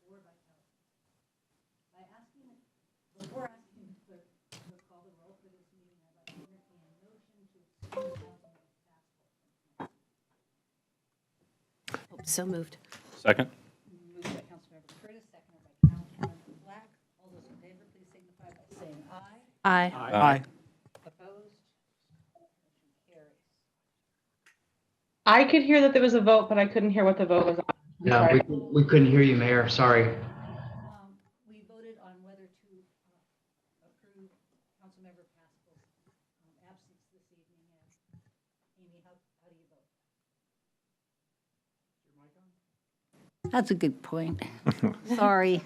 Before asking the clerk to call the roll for this meeting, I'd like to entertain a motion to exclude Councilmember Pascal. So moved. Second. Moved by Councilmember Curtis, seconded by Councilmember Black. All those in favor, please signify by saying aye. Aye. Aye. Opposed? Motion carries. I could hear that there was a vote, but I couldn't hear what the vote was on. I'm Yeah, sorry. we couldn't hear you, Mayor. Sorry. We voted on whether to approve Councilmember Pascal's absence this evening. And Amy, how do you vote? That's a good point. Sorry.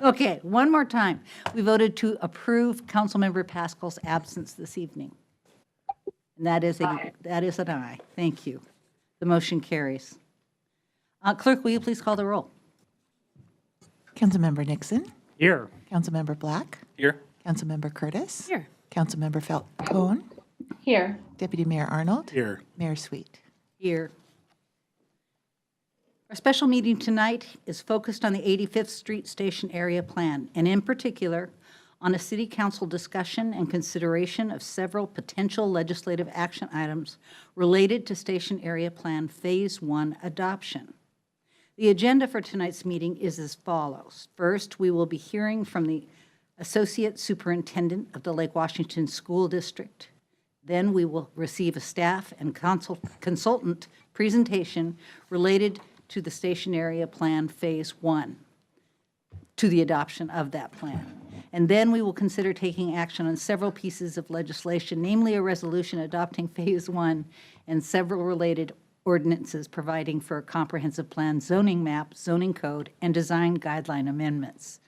Okay, one more time. We voted to approve Councilmember Pascal's absence this evening. And that is an aye. Thank you. The motion carries. Clerk, will you please call the roll? Councilmember Nixon, Here. Councilmember Black, Here. Councilmember Curtis, Here. Councilmember Falcone, Here. Deputy Mayor Arnold, Here. Mayor Sweet. Here. Our special meeting tonight is focused on the 85th Street Station Area Plan, and in particular, on a City Council discussion and consideration of several potential legislative action items related to Station Area Plan Phase 1 adoption. The agenda for tonight's meeting is as follows. First, we will be hearing from the Associate Superintendent of the Lake Washington School District. Then we will receive a staff and consultant presentation related to the Station Area Plan Phase 1, to the adoption of that plan. And then we will consider taking action on several pieces of legislation, namely a resolution adopting Phase 1 and several related ordinances providing for a comprehensive plan, zoning map, zoning code, and design guideline amendments.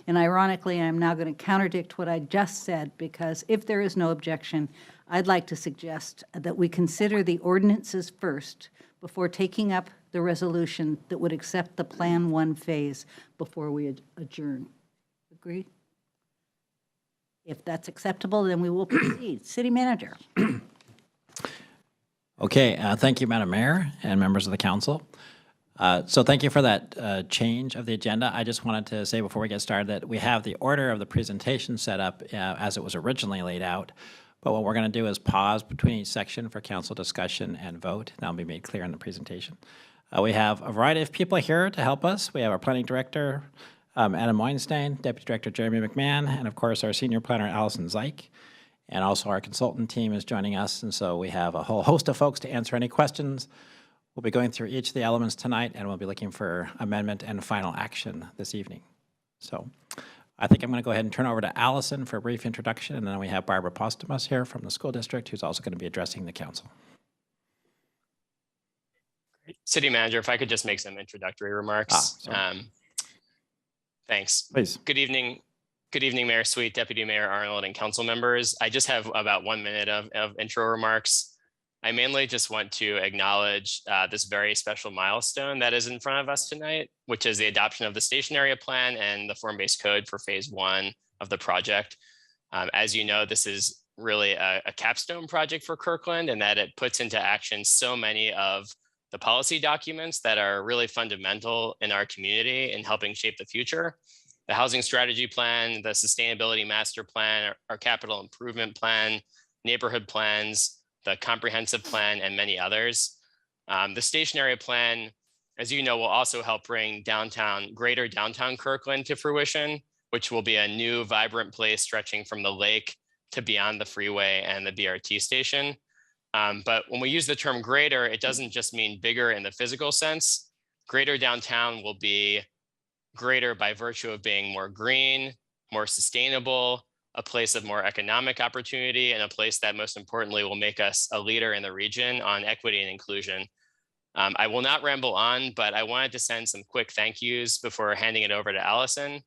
And ironically, I'm now going to contradict what I just said, because if there is no objection, I'd like to suggest that we consider the ordinances first before taking up the resolution that would accept the Plan 1 phase before we adjourn. Agree? If that's acceptable, then we will proceed. City Manager. Okay, thank you, Madam Mayor and members of the council. So thank you for that change of the agenda. I just wanted to say before we get started that we have the order of the presentation set up as it was originally laid out. But what we're going to do is pause between each section for council discussion and vote. That'll be made clear in the presentation. We have a variety of people here to help us. We have our planning director, Adam Weinstein, Deputy Director Jeremy McMahon, and of course our senior planner, Allison Zeich. And also our consultant team is joining us, and so we have a whole host of folks to answer any questions. We'll be going through each of the elements tonight, and we'll be looking for amendment and final action this evening. So I think I'm going to go ahead and turn over to Allison for a brief introduction, and then we have Barbara Postumus here from the school district, who's also going to be addressing the council. City Manager, if I could just make some introductory remarks. Thanks. Please. Good evening, Mayor Sweet, Deputy Mayor Arnold, and council members. I just have about 1 minute of intro remarks. I mainly just want to acknowledge this very special milestone that is in front of us tonight, which is the adoption of the Station Area Plan and the form-based code for Phase 1 of the project. As you know, this is really a capstone project for Kirkland, and that it puts into action so many of the policy documents that are really fundamental in our community in helping shape the future. The housing strategy plan, the sustainability master plan, our capital improvement plan, neighborhood plans, the comprehensive plan, and many others. The Station Area Plan, as you know, will also help bring greater downtown Kirkland to fruition, which will be a new vibrant place stretching from the lake to beyond the freeway and the BRT station. But when we use the term greater, it doesn't just mean bigger in the physical sense. Greater downtown will be greater by virtue of being more green, more sustainable, a place of more economic opportunity, and a place that most importantly will make us a leader in the region on equity and inclusion. I will not ramble on, but I wanted to send some quick thank yous before handing it over to Allison.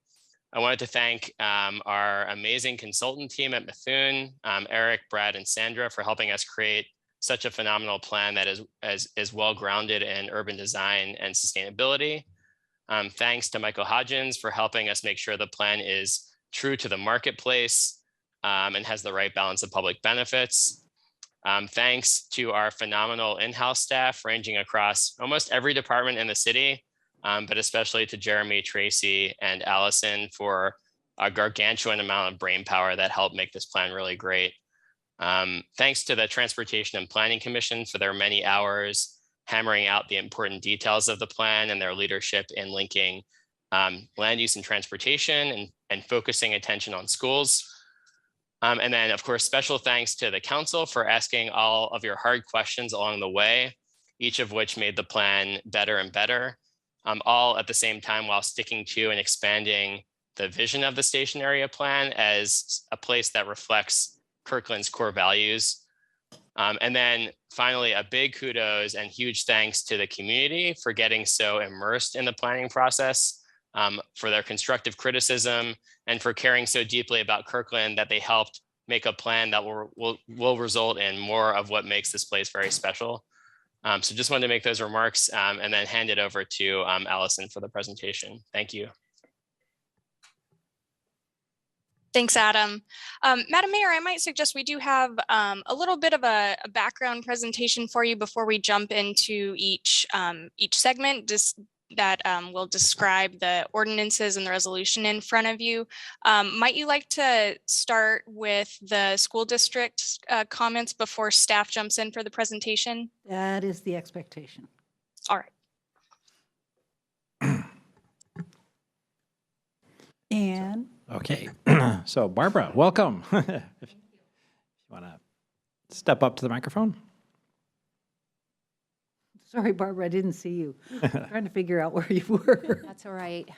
I wanted to thank our amazing consultant team at Methuen, Eric, Brad, and Sandra, for helping us create such a phenomenal plan that is well grounded in urban design and sustainability. Thanks to Michael Hodgins for helping us make sure the plan is true to the marketplace and has the right balance of public benefits. Thanks to our phenomenal in-house staff ranging across almost every department in the city, but especially to Jeremy, Tracy, and Allison for a gargantuan amount of brain power that helped make this plan really great. Thanks to the Transportation and Planning Commission for their many hours hammering out the important details of the plan and their leadership in linking land use and transportation and focusing attention on schools. And then, of course, special thanks to the council for asking all of your hard questions along the way, each of which made the plan better and better, all at the same time while sticking to and expanding the vision of the station area plan as a place that reflects Kirkland's core values. And then finally, a big kudos and huge thanks to the community for getting so immersed in the planning process, for their constructive criticism, and for caring so deeply about Kirkland that they helped make a plan that will result in more of what makes this place very special. So just wanted to make those remarks and then hand it over to Allison for the presentation. Thank you. Thanks, Adam. Madam Mayor, I might suggest we do have a little bit of a background presentation for you before we jump into each segment that will describe the ordinances and the resolution in front of you. Might you like to start with the school district comments before staff jumps in for the presentation? That is the expectation. All right. And Okay, so Barbara, welcome. If you want to step up to the microphone. sorry, Barbara, I didn't see you. Trying to figure out where you were. That's all right.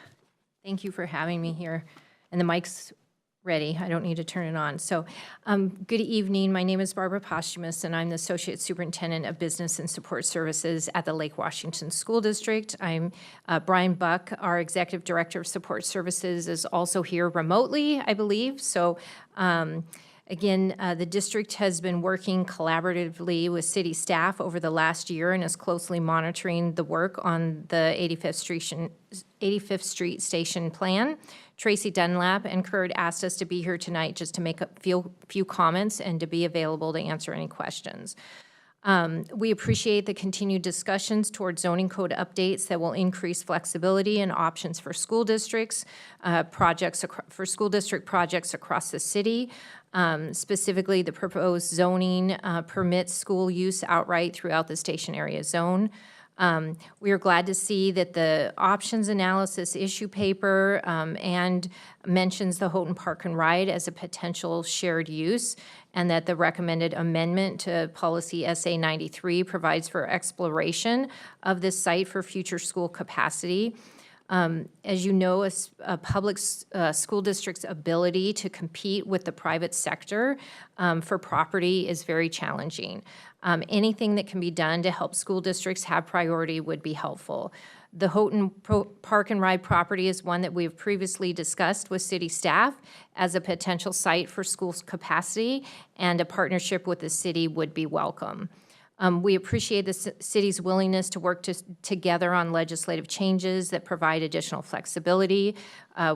Thank you for having me here. And the mic's ready. I don't need to turn it on. So good evening. My name is Barbara Posthumus, and I'm the Associate Superintendent of Business and Support Services at the Lake Washington School District. I'm Brian Buck, our Executive Director of Support Services, is also here remotely, I believe. So again, the district has been working collaboratively with city staff over the last year and is closely monitoring the work on the 85th Street Station Plan. Tracy Dunlap and Kurt asked us to be here tonight just to make a few comments and to be available to answer any questions. We appreciate the continued discussions toward zoning code updates that will increase flexibility and options for school districts, for school district projects across the city. Specifically, the proposed zoning permits school use outright throughout the station area zone. We are glad to see that the options analysis issue paper and mentions the Houghton Park and Ride as a potential shared use, and that the recommended amendment to policy SA 93 provides for exploration of this site for future school capacity. As you know, a public school district's ability to compete with the private sector for property is very challenging. Anything that can be done to help school districts have priority would be helpful. The Houghton Park and Ride property is one that we have previously discussed with city staff as a potential site for school capacity, and a partnership with the city would be welcome. We appreciate the city's willingness to work together on legislative changes that provide additional flexibility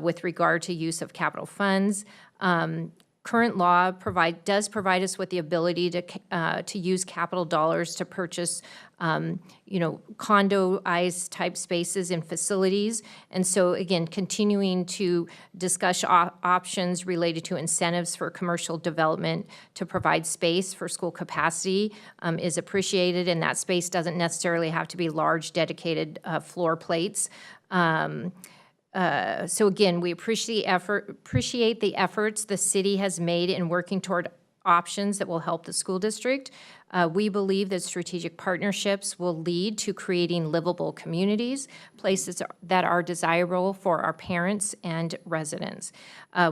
with regard to use of capital funds. Current law does provide us with the ability to use capital dollars to purchase, condo-ized type spaces and facilities. And so again, continuing to discuss options related to incentives for commercial development to provide space for school capacity is appreciated, and that space doesn't necessarily have to be large dedicated floor plates. So again, we appreciate the efforts the city has made in working toward options that will help the school district. We believe that strategic partnerships will lead to creating livable communities, places that are desirable for our parents and residents.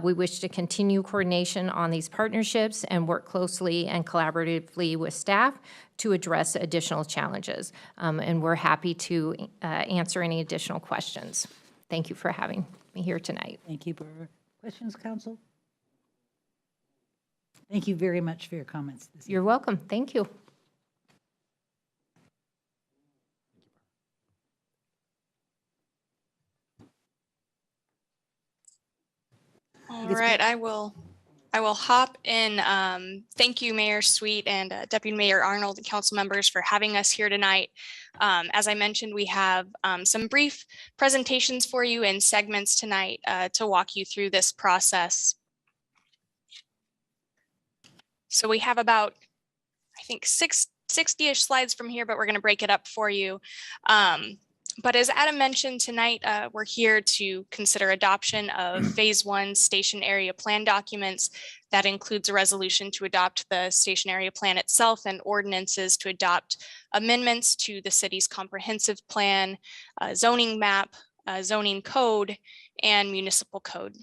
We wish to continue coordination on these partnerships and work closely and collaboratively with staff to address additional challenges. And we're happy to answer any additional questions. Thank you for having me here tonight. Thank you, Barbara. Questions, council? Thank you very much for your comments this evening. You're welcome. Thank you. All right, I will I will hop in. Thank you, Mayor Sweet and Deputy Mayor Arnold and council members for having us here tonight. As I mentioned, we have some brief presentations for you in segments tonight to walk you through this process. So we have about, I think, 60-ish slides from here, but we're going to break it up for you. But as Adam mentioned tonight, we're here to consider adoption of Phase 1 station area plan documents. That includes a resolution to adopt the station area plan itself and ordinances to adopt amendments to the city's comprehensive plan, zoning map, zoning code, and municipal code.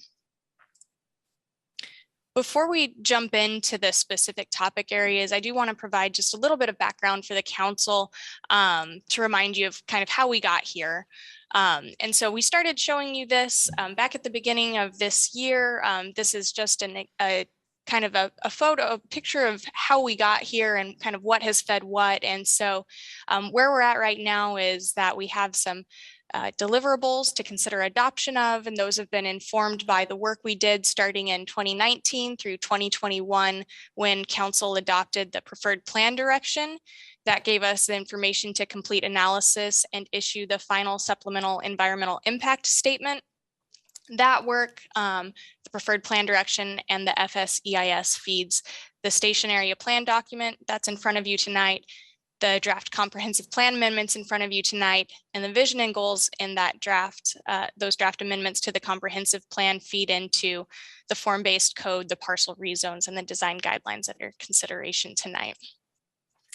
Before we jump into the specific topic areas, I do want to provide just a little bit of background for the council to remind you of kind of how we got here. And so we started showing you this back at the beginning of this year. This is just a kind of a photo, a picture of how we got here and kind of what has fed what. And so where we're at right now is that we have some deliverables to consider adoption of, and those have been informed by the work we did starting in 2019 through 2021 when council adopted the preferred plan direction. That gave us the information to complete analysis and issue the final supplemental environmental impact statement. That work, the preferred plan direction and the FSEIS feeds the station area plan document that's in front of you tonight, the draft comprehensive plan amendments in front of you tonight, and the vision and goals in that draft, those draft amendments to the comprehensive plan feed into the form-based code, the parcel rezones, and the design guidelines under consideration tonight.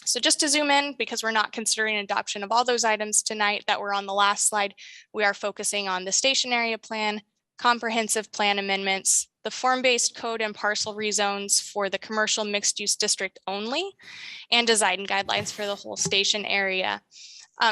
So just to zoom in, because we're not considering adoption of all those items tonight that were on the last slide, we are focusing on the station area plan, comprehensive plan amendments, the form-based code and parcel rezones for the commercial mixed-use district only, and design guidelines for the whole station area.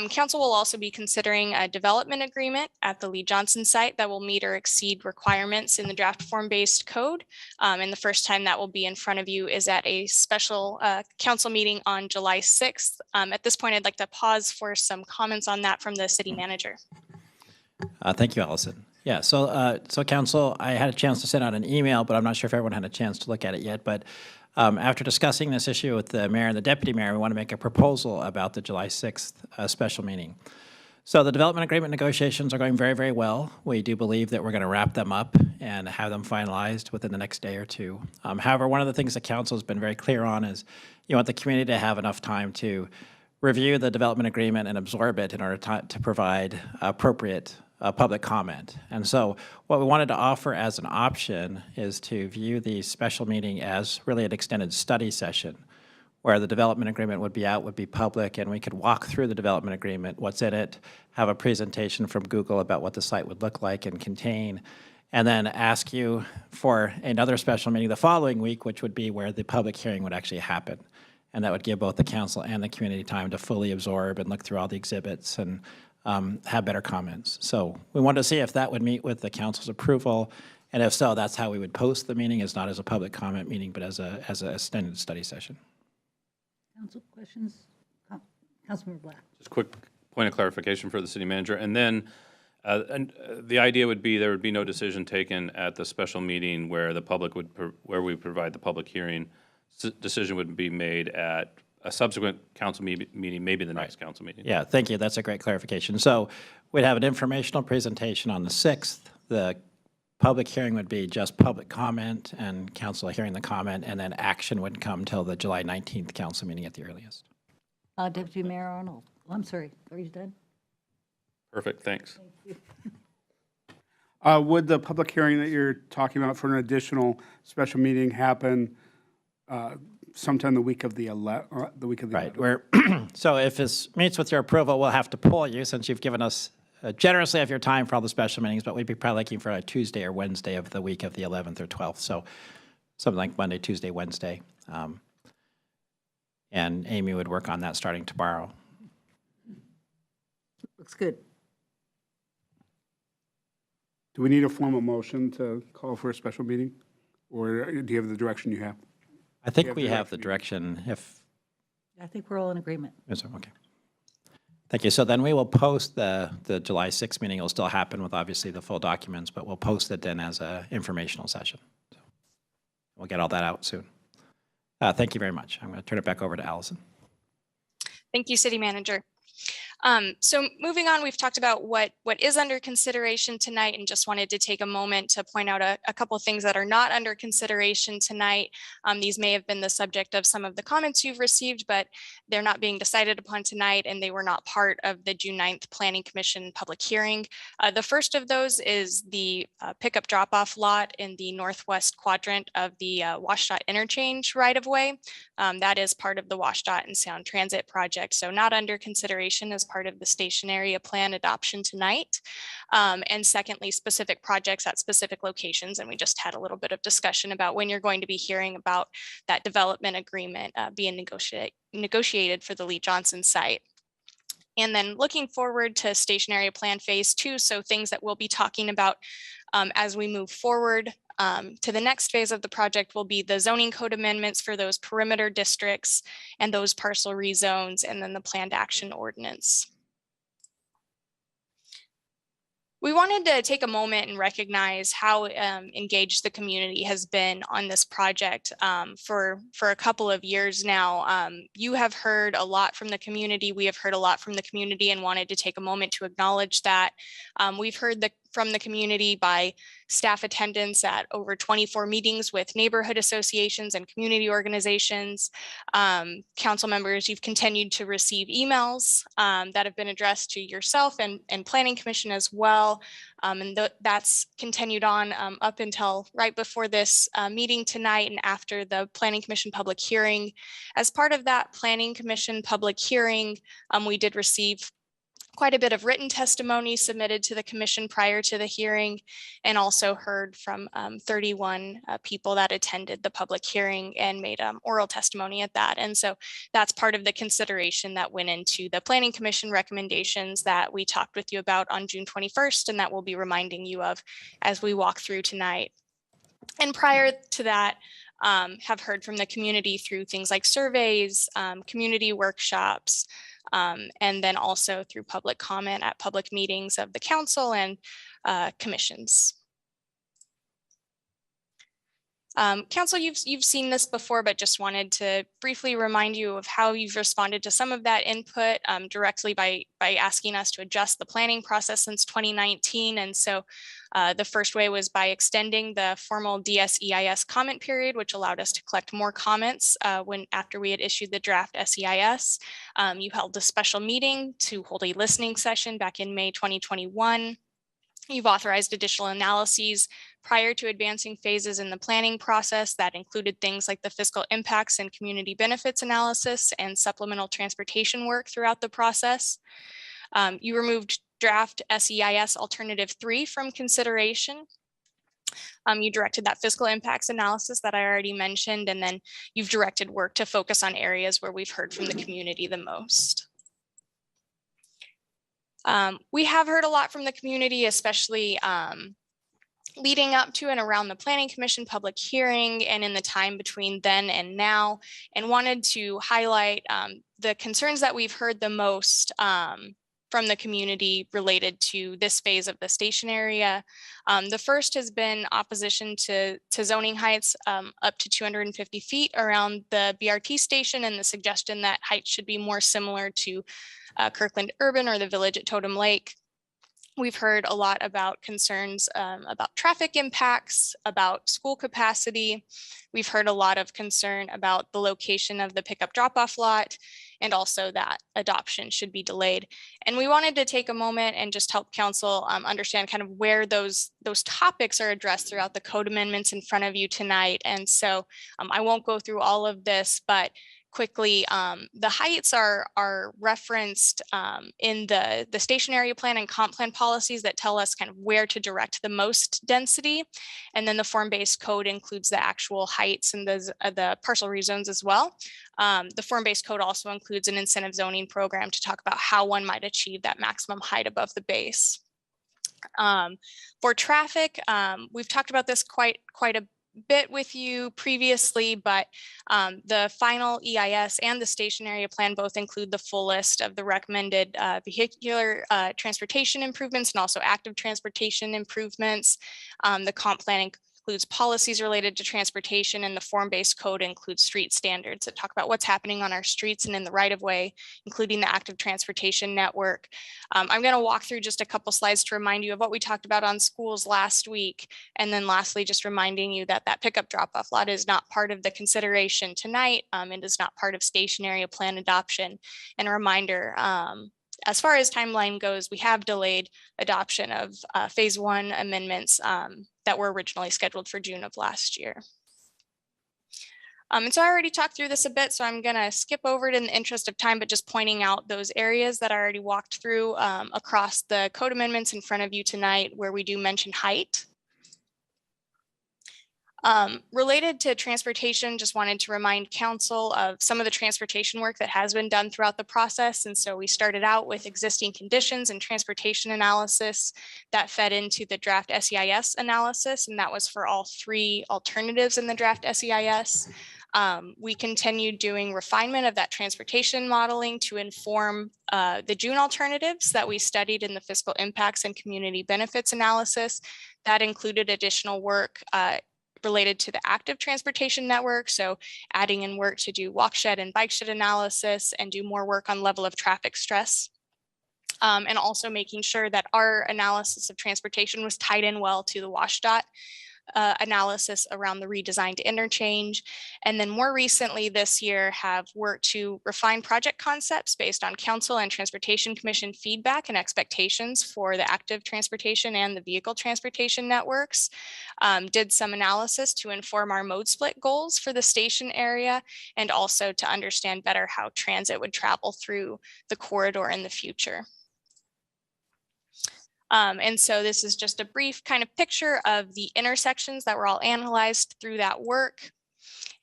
Council will also be considering a development agreement at the Lee Johnson site that will meet or exceed requirements in the draft form-based code. And the first time that will be in front of you is at a special council meeting on July 6th. At this point, I'd like to pause for some comments on that from the city manager. Thank you, Allison. Yeah, so council, I had a chance to send out an email, but I'm not sure if everyone had a chance to look at it yet. But after discussing this issue with the mayor and the deputy mayor, we want to make a proposal about the July 6th special meeting. So the development agreement negotiations are going very, very well. We do believe that we're going to wrap them up and have them finalized within the next day or two. However, one of the things the council has been very clear on is you want the community to have enough time to review the development agreement and absorb it in order to provide appropriate public comment. And so what we wanted to offer as an option is to view the special meeting as really an extended study session where the development agreement would be public, and we could walk through the development agreement, what's in it, have a presentation from Google about what the site would look like and contain, and then ask you for another special meeting the following week, which would be where the public hearing would actually happen. And that would give both the council and the community time to fully absorb and look through all the exhibits and have better comments. So we wanted to see if that would meet with the council's approval, and if so, that's how we would post the meeting, is not as a public comment meeting, but as a extended study session. Council questions? Councilmember Black. Just quick point of clarification for the city manager. And then the idea would be there would be no decision taken at the special meeting where the public would, where we provide the public hearing. Decision would be made at a subsequent council meeting, maybe the next council meeting. Yeah, thank you. That's a great clarification. So we'd have an informational presentation on the 6th. The public hearing would be just public comment and council hearing the comment, and then action would come till the July 19th council meeting at the earliest. Deputy Mayor Arnold. Oh, I'm sorry. Are you done? Perfect, thanks. Would the public hearing that you're talking about for an additional special meeting happen sometime the week of the 11th? Right. So if this meets with your approval, we'll have to pull you since you've given us generously of your time for all the special meetings, but we'd be probably looking for a Tuesday or Wednesday of the week of the 11th or 12th. So something like Monday, Tuesday, Wednesday. And Amy would work on that starting tomorrow. Looks good. Do we need a formal motion to call for a special meeting? Or do you have the direction you have? I think we have the direction if... I think we're all in agreement. Is there? Okay. Thank you. So then we will post the July 6th meeting. It'll still happen with obviously the full documents, but we'll post it then as an informational session. So. We'll get all that out soon. Thank you very much. I'm going to turn it back over to Allison. Thank you, City Manager. So moving on, we've talked about what is under consideration tonight, and just wanted to take a moment to point out a couple of things that are not under consideration tonight. These may have been the subject of some of the comments you've received, but they're not being decided upon tonight, and they were not part of the June 9th Planning Commission public hearing. The first of those is the pickup drop-off lot in the northwest quadrant of the WashDOT interchange right-of-way. That is part of the WashDOT and Sound Transit project, so not under consideration as part of the station area plan adoption tonight. And secondly, specific projects at specific locations. And we just had a little bit of discussion about when you're going to be hearing about that development agreement being negotiated for the Lee Johnson site. And then looking forward to station area plan phase 2. So things that we'll be talking about as we move forward to the next phase of the project will be the zoning code amendments for those perimeter districts and those parcel rezones, and then the planned action ordinance. We wanted to take a moment and recognize how engaged the community has been on this project for a couple of years now. You have heard a lot from the community. We have heard a lot from the community, and wanted to take a moment to acknowledge that. We've heard from the community by staff attendance at over 24 meetings with neighborhood associations and community organizations. Council members, you've continued to receive emails that have been addressed to yourself and Planning Commission as well. And that's continued on up until right before this meeting tonight and after the Planning Commission public hearing. As part of that Planning Commission public hearing, we did receive quite a bit of written testimony submitted to the commission prior to the hearing, and also heard from 31 people that attended the public hearing and made oral testimony at that. And so that's part of the consideration that went into the Planning Commission recommendations that we talked with you about on June 21st, and that we'll be reminding you of as we walk through tonight. And prior to that, have heard from the community through things like surveys, community workshops, and then also through public comment at public meetings of the council and commissions. Council, you've seen this before, but just wanted to briefly remind you of how you've responded to some of that input directly by asking us to adjust the planning process since 2019. And so the first way was by extending the formal DSEIS comment period, which allowed us to collect more comments after we had issued the draft SEIS. You held a special meeting to hold a listening session back in May 2021. You've authorized additional analyses prior to advancing phases in the planning process that included things like the fiscal impacts and community benefits analysis and supplemental transportation work throughout the process. You removed draft SEIS Alternative 3 from consideration. You directed that fiscal impacts analysis that I already mentioned, and then you've directed work to focus on areas where we've heard from the community the most. We have heard a lot from the community, especially leading up to and around the Planning Commission public hearing and in the time between then and now, and wanted to highlight the concerns that we've heard the most from the community related to this phase of the station area. The first has been opposition to zoning heights up to 250 feet around the BRT station, and the suggestion that height should be more similar to Kirkland Urban or the Village at Totem Lake. We've heard a lot about concerns about traffic impacts, about school capacity. We've heard a lot of concern about the location of the pickup drop-off lot, and also that adoption should be delayed. And we wanted to take a moment and just help council understand kind of where those topics are addressed throughout the code amendments in front of you tonight. And so I won't go through all of this, but quickly, the heights are referenced in the station area plan and comp plan policies that tell us kind of where to direct the most density. And then the form-based code includes the actual heights and the parcel rezones as well. The form-based code also includes an incentive zoning program to talk about how one might achieve that maximum height above the base. For traffic, we've talked about this quite a bit with you previously, but the final EIS and the station area plan both include the full list of the recommended vehicular transportation improvements and also active transportation improvements. The comp plan includes policies related to transportation, and the form-based code includes street standards that talk about what's happening on our streets and in the right-of-way, including the active transportation network. I'm going to walk through just a couple slides to remind you of what we talked about on schools last week. And then lastly, just reminding you that that pickup drop-off lot is not part of the consideration tonight. It is not part of station area plan adoption. And a reminder, as far as timeline goes, we have delayed adoption of phase 1 amendments that were originally scheduled for June of last year. And so I already talked through this a bit, so I'm going to skip over it in the interest of time, but just pointing out those areas that I already walked through across the code amendments in front of you tonight, where we do mention height. Related to transportation, just wanted to remind council of some of the transportation work that has been done throughout the process. And so we started out with existing conditions and transportation analysis that fed into the draft SEIS analysis. And that was for all 3 alternatives in the draft SEIS. We continued doing refinement of that transportation modeling to inform the June alternatives that we studied in the fiscal impacts and community benefits analysis. That included additional work related to the active transportation network. So adding in work to do walk shed and bike shed analysis and do more work on level of traffic stress. And also making sure that our analysis of transportation was tied in well to the WSDOT analysis around the redesigned interchange. And then more recently this year have worked to refine project concepts based on council and transportation commission feedback and expectations for the active transportation and the vehicle transportation networks. Did some analysis to inform our mode split goals for the station area, and also to understand better how transit would travel through the corridor in the future. And so this is just a brief kind of picture of the intersections that were all analyzed through that work.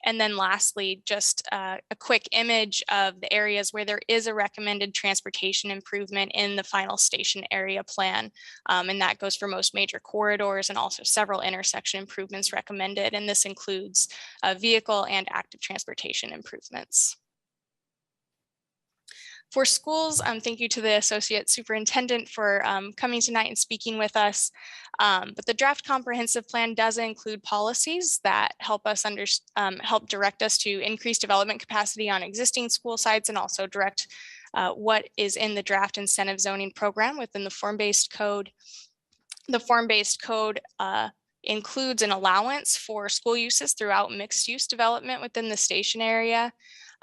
And then lastly, just a quick image of the areas where there is a recommended transportation improvement in the final station area plan. And that goes for most major corridors and also several intersection improvements recommended. And this includes vehicle and active transportation improvements. For schools, thank you to the Associate Superintendent for coming tonight and speaking with us. But the draft comprehensive plan does include policies that help us help direct us to increase development capacity on existing school sites, and also direct what is in the draft incentive zoning program within the form-based code. The form-based code includes an allowance for school uses throughout mixed use development within the station area.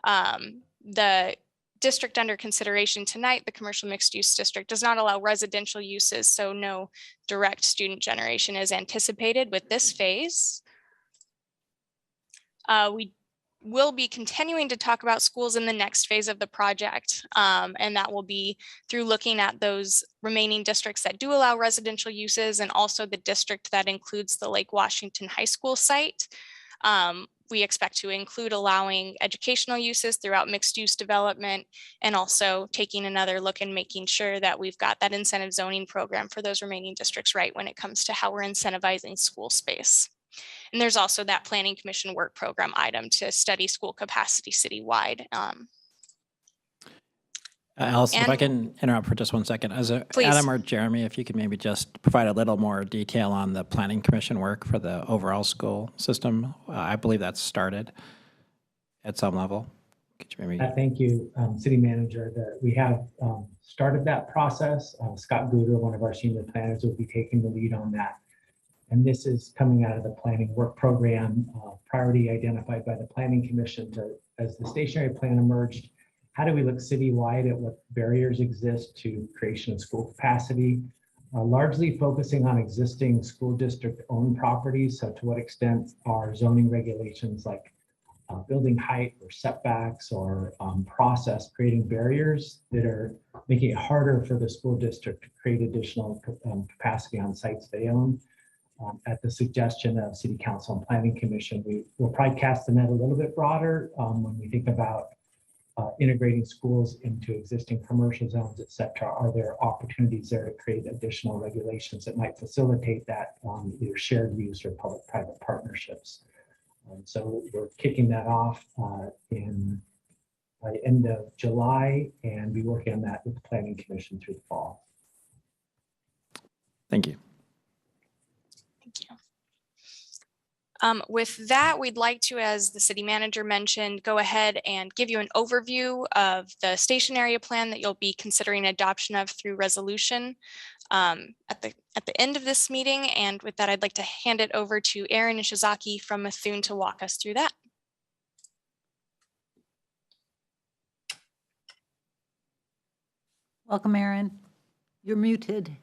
The district under consideration tonight, the commercial mixed use district, does not allow residential uses, so no direct student generation is anticipated with this phase. We will be continuing to talk about schools in the next phase of the project, and that will be through looking at those remaining districts that do allow residential uses, and also the district that includes the Lake Washington High School site. We expect to include allowing educational uses throughout mixed use development, and also taking another look and making sure that we've got that incentive zoning program for those remaining districts right when it comes to how we're incentivizing school space. And there's also that Planning Commission work program item to study school capacity citywide. Allison, if I can interrupt for just 1 second. Please. Adam or Jeremy, if you could maybe just provide a little more detail on the Planning Commission work for the overall school system. I believe that's started at some level. Could you maybe? Thank you, City Manager. We have started that process. Scott Guder, one of our senior planners, will be taking the lead on that. And this is coming out of the planning work program, priority identified by the Planning Commission as the stationary plan emerged. How do we look citywide at what barriers exist to creation of school capacity? Largely focusing on existing school district owned properties. So to what extent are zoning regulations like building height or setbacks or process creating barriers that are making it harder for the school district to create additional capacity on sites they own? At the suggestion of City Council and Planning Commission, we will probably cast the net a little bit broader when we think about integrating schools into existing commercial zones, et cetera. Are there opportunities there to create additional regulations that might facilitate that either shared use or public-private partnerships? So we're kicking that off by the end of July, and be working on that with the Planning Commission through the fall. Thank you. Thank you. With that, we'd like to, as the city manager mentioned, go ahead and give you an overview of the station area plan that you'll be considering adoption of through resolution at the end of this meeting. And with that, I'd like to hand it over to Erin Ishizaki from Methuen to walk us through that. Welcome, Erin. You're muted.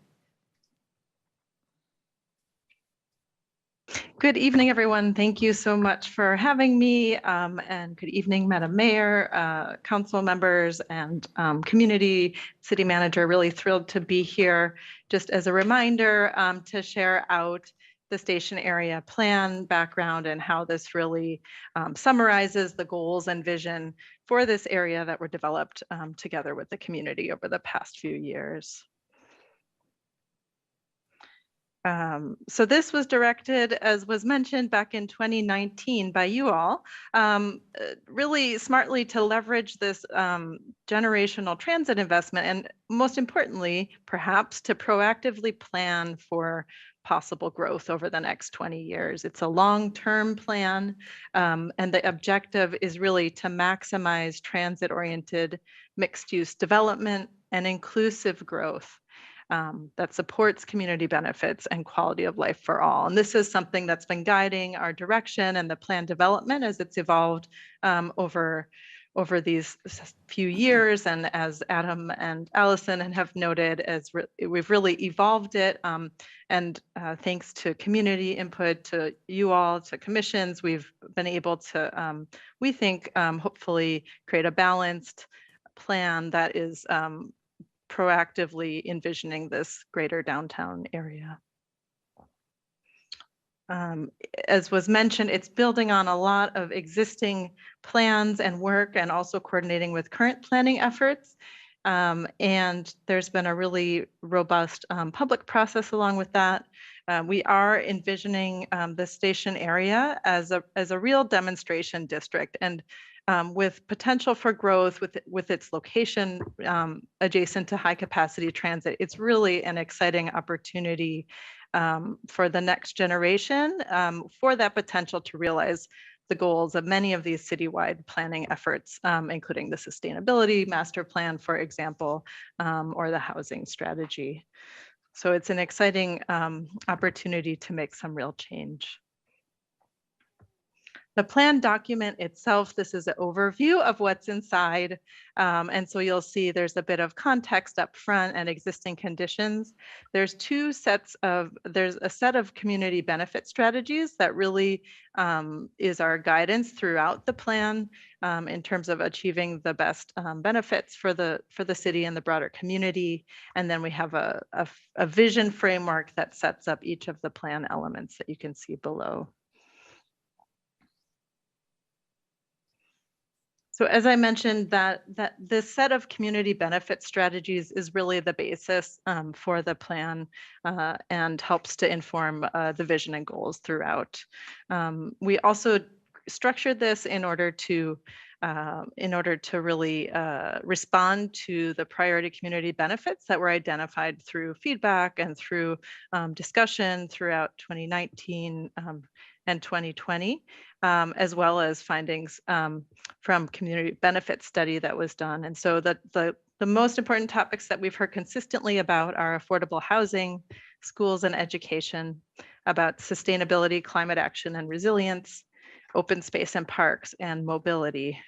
Good evening, everyone. Thank you so much for having me. And good evening, Madam Mayor, council members, and community city manager. Really thrilled to be here. Just as a reminder to share out the station area plan background and how this really summarizes the goals and vision for this area that were developed together with the community over the past few years. So this was directed, as was mentioned, back in 2019 by you all, really smartly to leverage this generational transit investment, and most importantly, perhaps to proactively plan for possible growth over the next 20 years. It's a long-term plan, and the objective is really to maximize transit-oriented mixed-use development and inclusive growth. That supports community benefits and quality of life for all. And this is something that's been guiding our direction and the plan development as it's evolved over these few years. And as Adam and Allison have noted, as we've really evolved it. And thanks to community input, to you all, to commissions, we've been able to, we think, hopefully create a balanced plan that is proactively envisioning this greater downtown area. As was mentioned, it's building on a lot of existing plans and work, and also coordinating with current planning efforts. And there's been a really robust public process along with that. We are envisioning the station area as a real demonstration district, and with potential for growth with its location adjacent to high capacity transit. It's really an exciting opportunity for the next generation for that potential to realize the goals of many of these citywide planning efforts, including the sustainability master plan, for example, or the housing strategy. So it's an exciting opportunity to make some real change. The plan document itself, this is an overview of what's inside. And so you'll see there's a bit of context up front and existing conditions. There's a set of community benefit strategies that really is our guidance throughout the plan in terms of achieving the best benefits for the city and the broader community. And then we have a vision framework that sets up each of the plan elements that you can see below. So as I mentioned, that this set of community benefit strategies is really the basis for the plan and helps to inform the vision and goals throughout. We also structured this in order to really respond to the priority community benefits that were identified through feedback and through discussion throughout 2019 and 2020, as well as findings from community benefit study that was done. And so the most important topics that we've heard consistently about are affordable housing, schools and education, about sustainability, climate action and resilience, open space and parks, and mobility,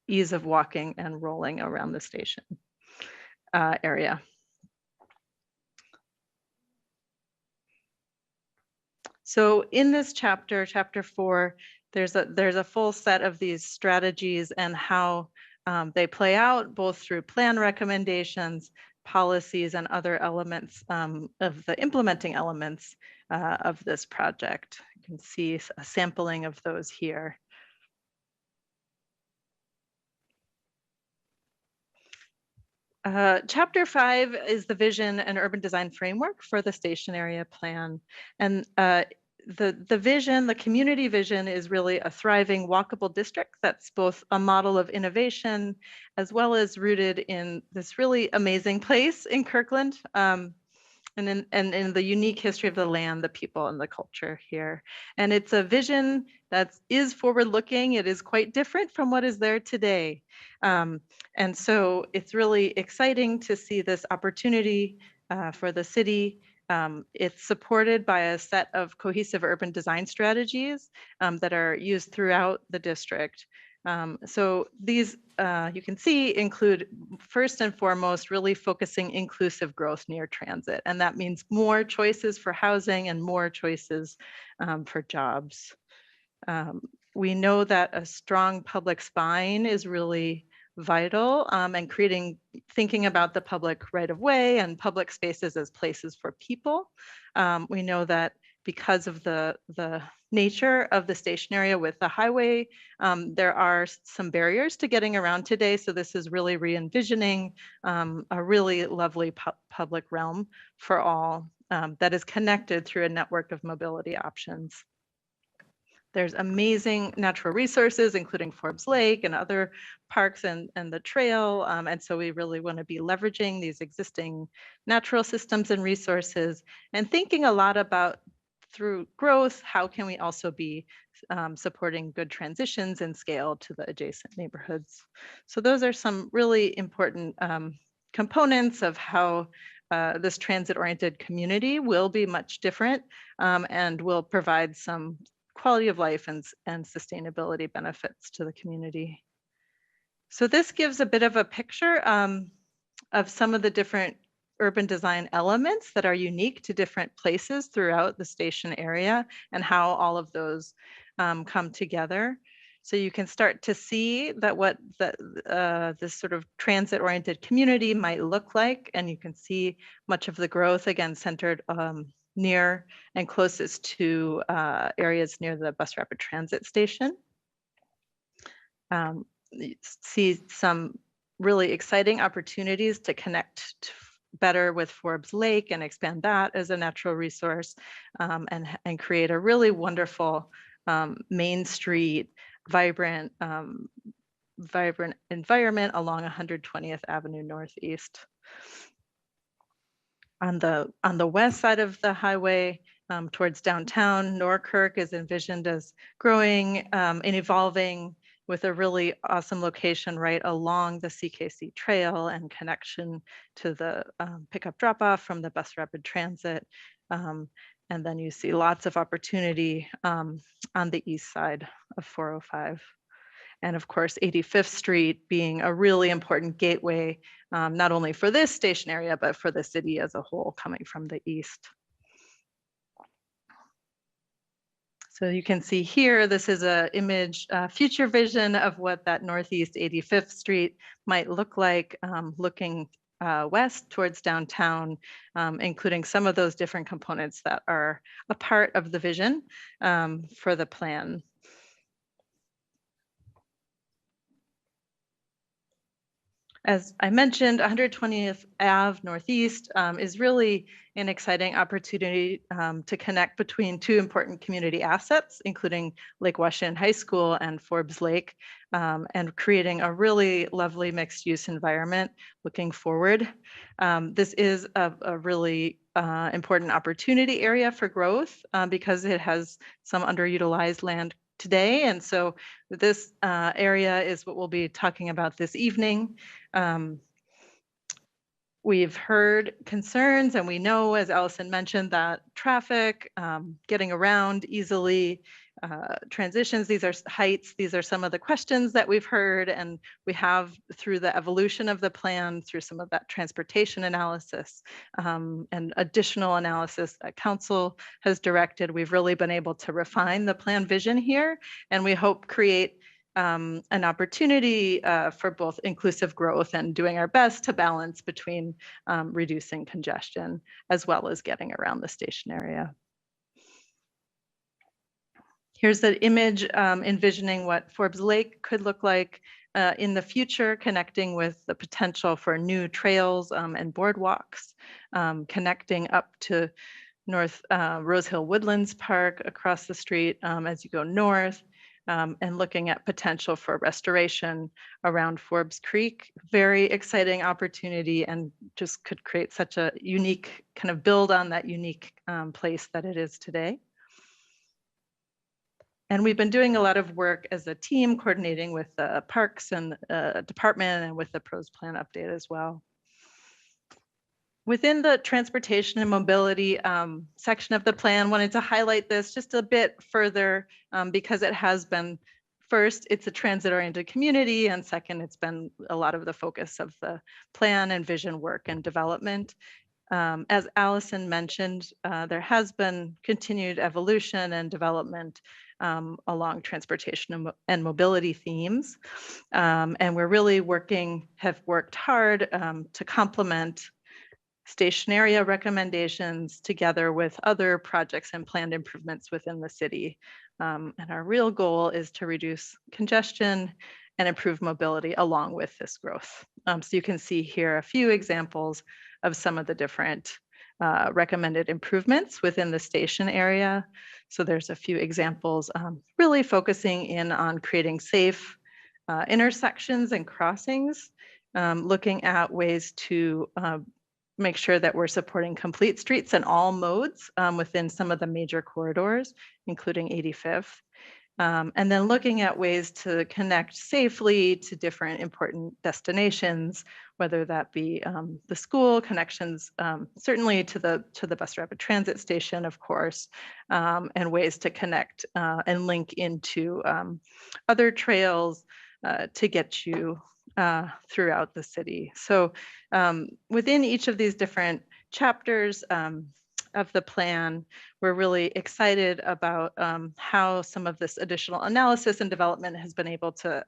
ease of walking and rolling around the station area. So in this chapter, chapter 4, there's a full set of these strategies and how they play out both through plan recommendations, policies, and other elements of the implementing elements of this project. You can see a sampling of those here. Chapter 5 is the vision and urban design framework for the station area plan. And the vision, the community vision, is really a thriving, walkable district that's both a model of innovation as well as rooted in this really amazing place in Kirkland. and in the unique history of the land, the people, and the culture here. And it's a vision that is forward-looking. It is quite different from what is there today. And so it's really exciting to see this opportunity for the city. It's supported by a set of cohesive urban design strategies that are used throughout the district. So these, you can see, include first and foremost really focusing inclusive growth near transit. And that means more choices for housing and more choices for jobs. We know that a strong public spine is really vital, and thinking about the public right of way and public spaces as places for people. We know that because of the nature of the station area with the highway, there are some barriers to getting around today. So this is really re-envisioning a really lovely public realm for all that is connected through a network of mobility options. There's amazing natural resources, including Forbes Lake and other parks and the trail. And so we really want to be leveraging these existing natural systems and resources and thinking a lot about, through growth, how can we also be supporting good transitions and scale to the adjacent neighborhoods. So those are some really important components of how this transit-oriented community will be much different and will provide some quality of life and sustainability benefits to the community. So this gives a bit of a picture of some of the different urban design elements that are unique to different places throughout the station area and how all of those come together. So you can start to see that what this sort of transit-oriented community might look like, and you can see much of the growth, again, centered near and closest to areas near the bus rapid transit station. You see some really exciting opportunities to connect better with Forbes Lake and expand that as a natural resource and create a really wonderful Main Street, vibrant environment along 120th Avenue Northeast. On the west side of the highway, towards downtown, Norkirk is envisioned as growing and evolving with a really awesome location right along the CKC trail and connection to the pickup drop-off from the bus rapid transit. And then you see lots of opportunity on the east side of 405. And of course, 85th Street being a really important gateway, not only for this station area, but for the city as a whole coming from the east. So you can see here, this is an image, future vision of what that Northeast 85th Street might look like, looking west towards downtown, including some of those different components that are a part of the vision for the plan. As I mentioned, 120th Ave Northeast is really an exciting opportunity to connect between two important community assets, including Lake Washington High School and Forbes Lake, and creating a really lovely mixed use environment looking forward. This is a really important opportunity area for growth because it has some underutilized land today. And so this area is what we'll be talking about this evening. We've heard concerns, and we know, as Allison mentioned, that traffic, getting around easily, transitions, these are heights, these are some of the questions that we've heard, and we have, through the evolution of the plan, through some of that transportation analysis and additional analysis that council has directed, we've really been able to refine the plan vision here, and we hope create an opportunity for both inclusive growth and doing our best to balance between reducing congestion as well as getting around the station area. Here's the image envisioning what Forbes Lake could look like in the future, connecting with the potential for new trails and boardwalks, connecting up to North Rose Hill Woodlands Park across the street as you go north. and looking at potential for restoration around Forbes Creek. Very exciting opportunity and just could create such a unique, kind of build on that unique place that it is today. And we've been doing a lot of work as a team, coordinating with the parks and department and with the pros plan update as well. Within the transportation and mobility section of the plan, wanted to highlight this just a bit further because it has been, first, it's a transit-oriented community, and second, it's been a lot of the focus of the plan and vision work and development. As Allison mentioned, there has been continued evolution and development along transportation and mobility themes. And we're really have worked hard to complement station area recommendations together with other projects and planned improvements within the city. And our real goal is to reduce congestion and improve mobility along with this growth. So you can see here a few examples of some of the different recommended improvements within the station area. So there's a few examples really focusing in on creating safe intersections and crossings, looking at ways to make sure that we're supporting complete streets and all modes within some of the major corridors, including 85th. And then looking at ways to connect safely to different important destinations, whether that be the school connections, certainly to the bus rapid transit station, of course, and ways to connect and link into other trails to get you throughout the city. So within each of these different chapters of the plan, we're really excited about how some of this additional analysis and development has been able to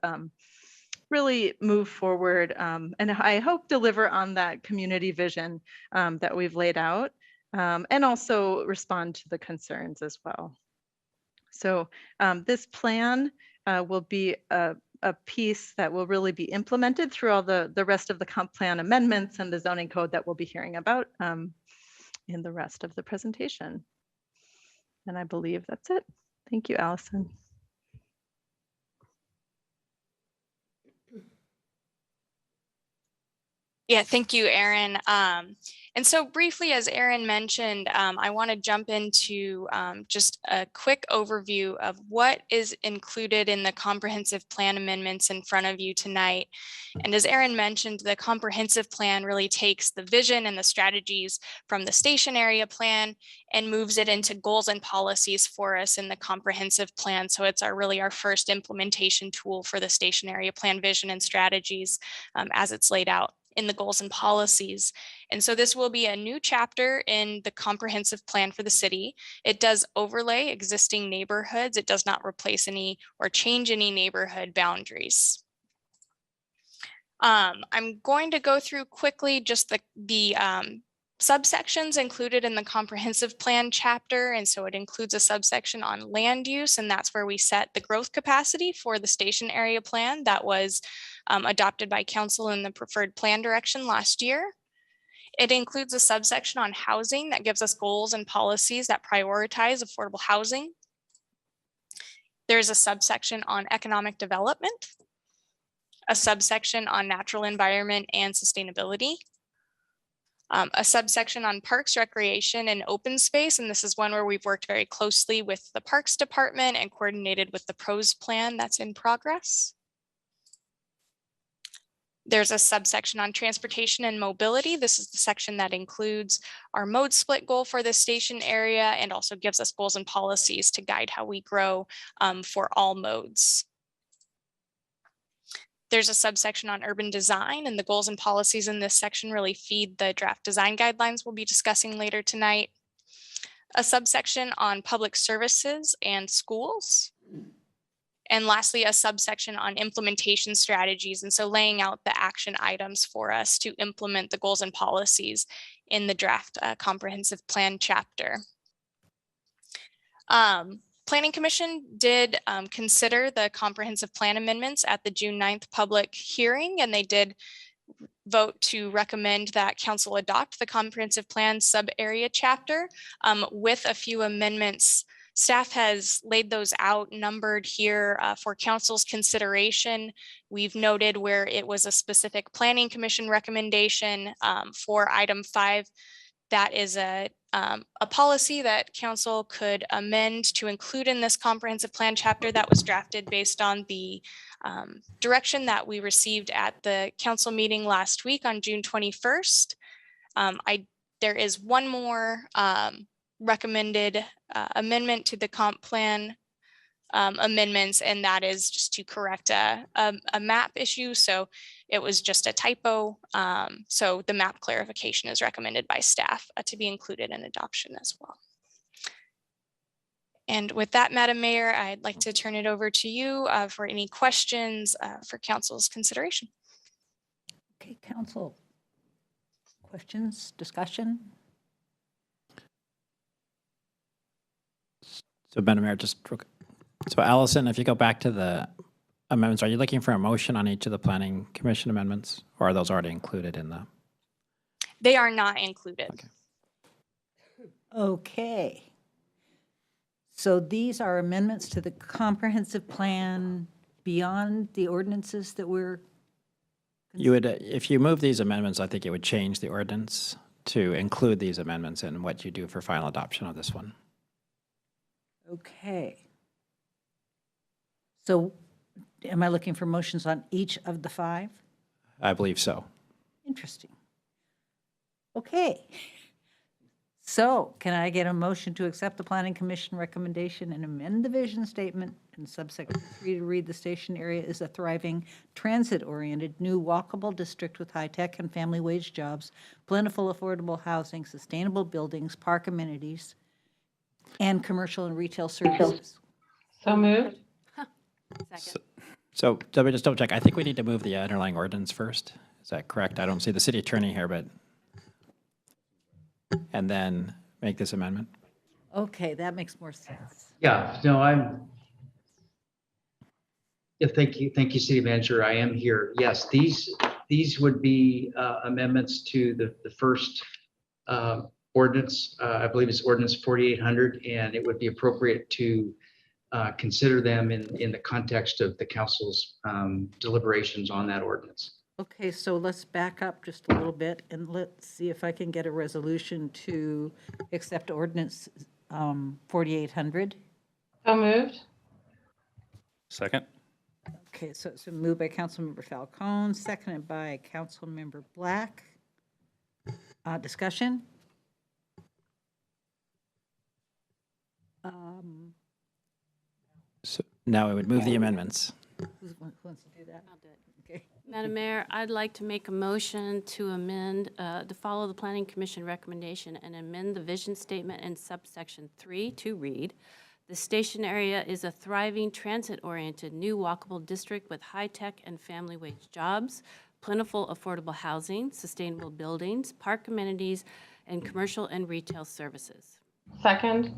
really move forward and I hope deliver on that community vision that we've laid out and also respond to the concerns as well. So this plan will be a piece that will really be implemented through all the rest of the comp plan amendments and the zoning code that we'll be hearing about in the rest of the presentation. And I believe that's it. Thank you, Allison. Yeah, thank you, Erin. And so briefly, as Erin mentioned, I want to jump into just a quick overview of what is included in the comprehensive plan amendments in front of you tonight. And as Erin mentioned, the comprehensive plan really takes the vision and the strategies from the station area plan and moves it into goals and policies for us in the comprehensive plan. So it's really our first implementation tool for the station area plan vision and strategies as it's laid out in the goals and policies. And so this will be a new chapter in the comprehensive plan for the city. It does overlay existing neighborhoods. It does not replace any or change any neighborhood boundaries. I'm going to go through quickly just the subsections included in the comprehensive plan chapter. And so it includes a subsection on land use, and that's where we set the growth capacity for the station area plan that was adopted by council in the preferred plan direction last year. It includes a subsection on housing that gives us goals and policies that prioritize affordable housing. There's a subsection on economic development, a subsection on natural environment and sustainability, a subsection on parks, recreation, and open space. And this is one where we've worked very closely with the Parks Department and coordinated with the PROS plan that's in progress. There's a subsection on transportation and mobility. This is the section that includes our mode split goal for the station area and also gives us goals and policies to guide how we grow for all modes. There's a subsection on urban design, and the goals and policies in this section really feed the draft design guidelines we'll be discussing later tonight. A subsection on public services and schools. And lastly, a subsection on implementation strategies. And so laying out the action items for us to implement the goals and policies in the draft comprehensive plan chapter. Planning Commission did consider the comprehensive plan amendments at the June 9th public hearing, and they did vote to recommend that council adopt the comprehensive plan sub area chapter with a few amendments Staff has laid those out numbered here for council's consideration. We've noted where it was a specific planning commission recommendation for item 5. That is a policy that council could amend to include in this comprehensive plan chapter that was drafted based on the direction that we received at the council meeting last week on June 21st. There is one more recommended amendment to the comp plan amendments, and that is just to correct a map issue. So it was just a typo. So the map clarification is recommended by staff to be included in adoption as well. And with that, Madam Mayor, I'd like to turn it over to you for any questions for council's consideration. Okay, council. Questions, discussion? So Madam Mayor, so Allison, if you go back to the amendments, are you looking for a motion on each of the Planning Commission amendments, or are those already included in the? They are not included. Okay. Okay. So these are amendments to the comprehensive plan beyond the ordinances that we're. You would, if you move these amendments, I think it would change the ordinance to include these amendments in what you do for final adoption of this one. Okay. So am I looking for motions on each of the 5? I believe so. Interesting. Okay. So can I get a motion to accept the Planning Commission recommendation and amend the vision statement in subsection 3 to read the station area is a thriving, transit-oriented, new walkable district with high-tech and family wage jobs, plentiful affordable housing, sustainable buildings, park amenities, and commercial and retail services. So moved. So let me just double check. I think we need to move the underlying ordinance first. Is that correct? I don't see the city attorney here, but, and then make this amendment. Okay, that makes more sense. Yeah, no, thank you, City Manager. I am here. Yes, these would be amendments to the first ordinance. I believe it's ordinance 4800, and it would be appropriate to consider them in the context of the council's deliberations on that ordinance. Okay, so let's back up just a little bit and let's see if I can get a resolution to accept ordinance 4800. So moved. Second? Okay, so it's been moved by Councilmember Falcone, seconded by Councilmember Black. Discussion? So now I would move the amendments. Who wants to do that? I'll do it. Okay. Madam Mayor, I'd like to make a motion to amend, to follow the Planning Commission recommendation and amend the vision statement in subsection 3 to read, the station area is a thriving, transit-oriented, new walkable district with high-tech and family wage jobs, plentiful affordable housing, sustainable buildings, park amenities, and commercial and retail services. Second.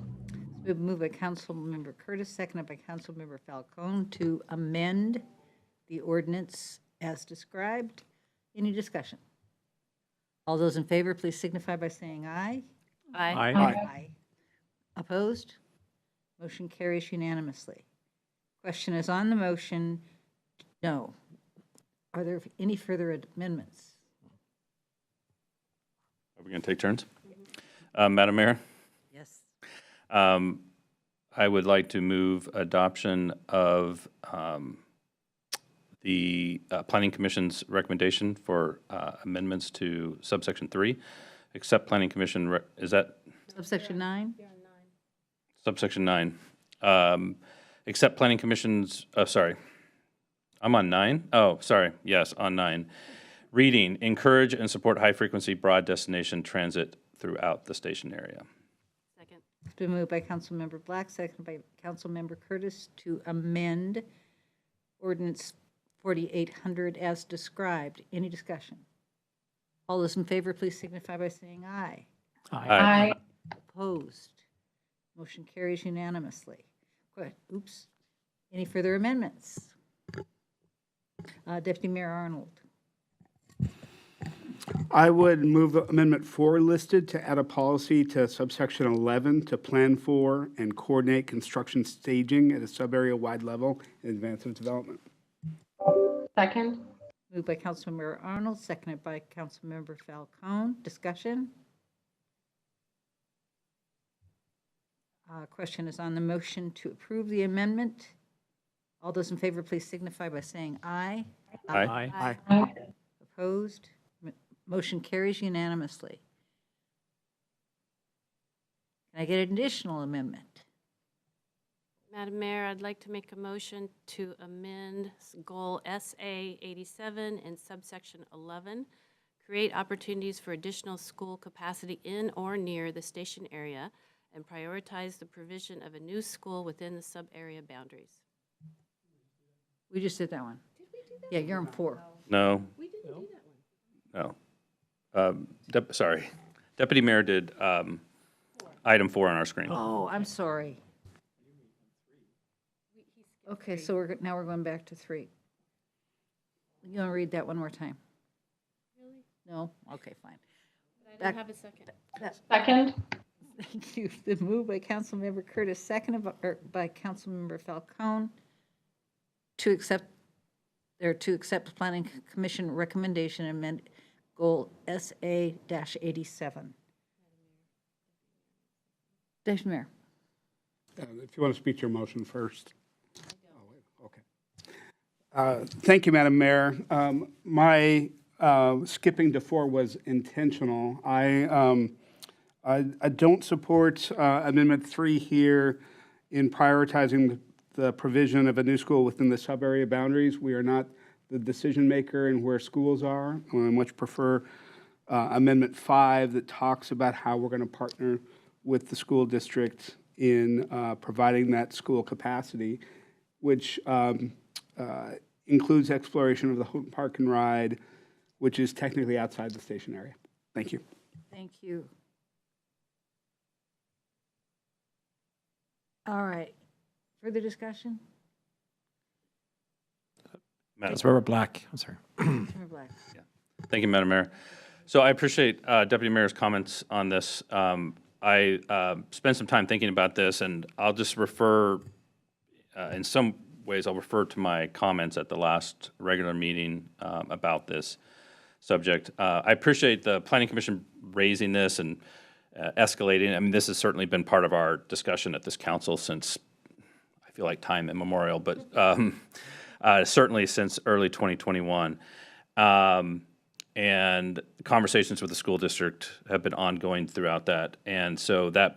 It's been moved by Councilmember Curtis, seconded by Councilmember Falcone to amend the ordinance as described. Any discussion? All those in favor, please signify by saying aye. Aye. Aye. Opposed? Motion carries unanimously. Question is on the motion, no. Are there any further amendments? Are we going to take turns? Madam Mayor? Yes. I would like to move adoption of the Planning Commission's recommendation for amendments to subsection 3, except Planning Commission, is that? Subsection 9? Subsection 9. Except Planning Commission's, sorry. I'm on 9? Oh, sorry. Yes, on 9. Reading, encourage and support high-frequency broad destination transit throughout the station area. Second. It's been moved by Councilmember Black, seconded by Councilmember Curtis to amend ordinance 4800 as described. Any discussion? All those in favor, please signify by saying aye. Aye. Opposed? Motion carries unanimously. Good. Oops. Any further amendments? Deputy Mayor Arnold. I would move Amendment 4 listed to add a policy to subsection 11 to plan for and coordinate construction staging at a sub-area-wide level in advance of development. Second. Moved by Councilmember Arnold, seconded by Councilmember Falcone. Discussion? Question is on the motion to approve the amendment. All those in favor, please signify by saying aye. Aye. Aye. Opposed? Motion carries unanimously. Can I get an additional amendment? Madam Mayor, I'd like to make a motion to amend Goal SA 87 in subsection 11, create opportunities for additional school capacity in or near the station area, and prioritize the provision of a new school within the sub-area boundaries. We just did that one. Did we do that? Yeah, you're on 4. No. We didn't do that one. No. Sorry. Deputy Mayor did item 4 on our screen. Oh, I'm sorry. Okay, so now we're going back to 3. You want to read that one more time? Really? No? Okay, fine. But I didn't have a second. Second. Thank you. The move by Councilmember Curtis, seconded by Councilmember Falcone to accept the Planning Commission recommendation and amend Goal SA-87. Deputy Mayor. If you want to speak to your motion first. Okay. Thank you, Madam Mayor. My skipping to 4 was intentional. I don't support Amendment 3 here in prioritizing the provision of a new school within the sub-area boundaries. We are not the decision maker in where schools are. I much prefer Amendment 5 that talks about how we're going to partner with the school district in providing that school capacity, which includes exploration of the Houghton Park and Ride, which is technically outside the station area. Thank you. Thank you. All right. Further discussion? Councilmember Black, I'm sorry. Councilmember Black. Thank you, Madam Mayor. So I appreciate Deputy Mayor's comments on this. I spent some time thinking about this, and I'll just refer, in some ways, I'll refer to my comments at the last regular meeting about this subject. I appreciate the Planning Commission raising this and escalating. I mean, this has certainly been part of our discussion at this council since, I feel like time immemorial, but certainly since early 2021. And conversations with the school district have been ongoing throughout that. And so that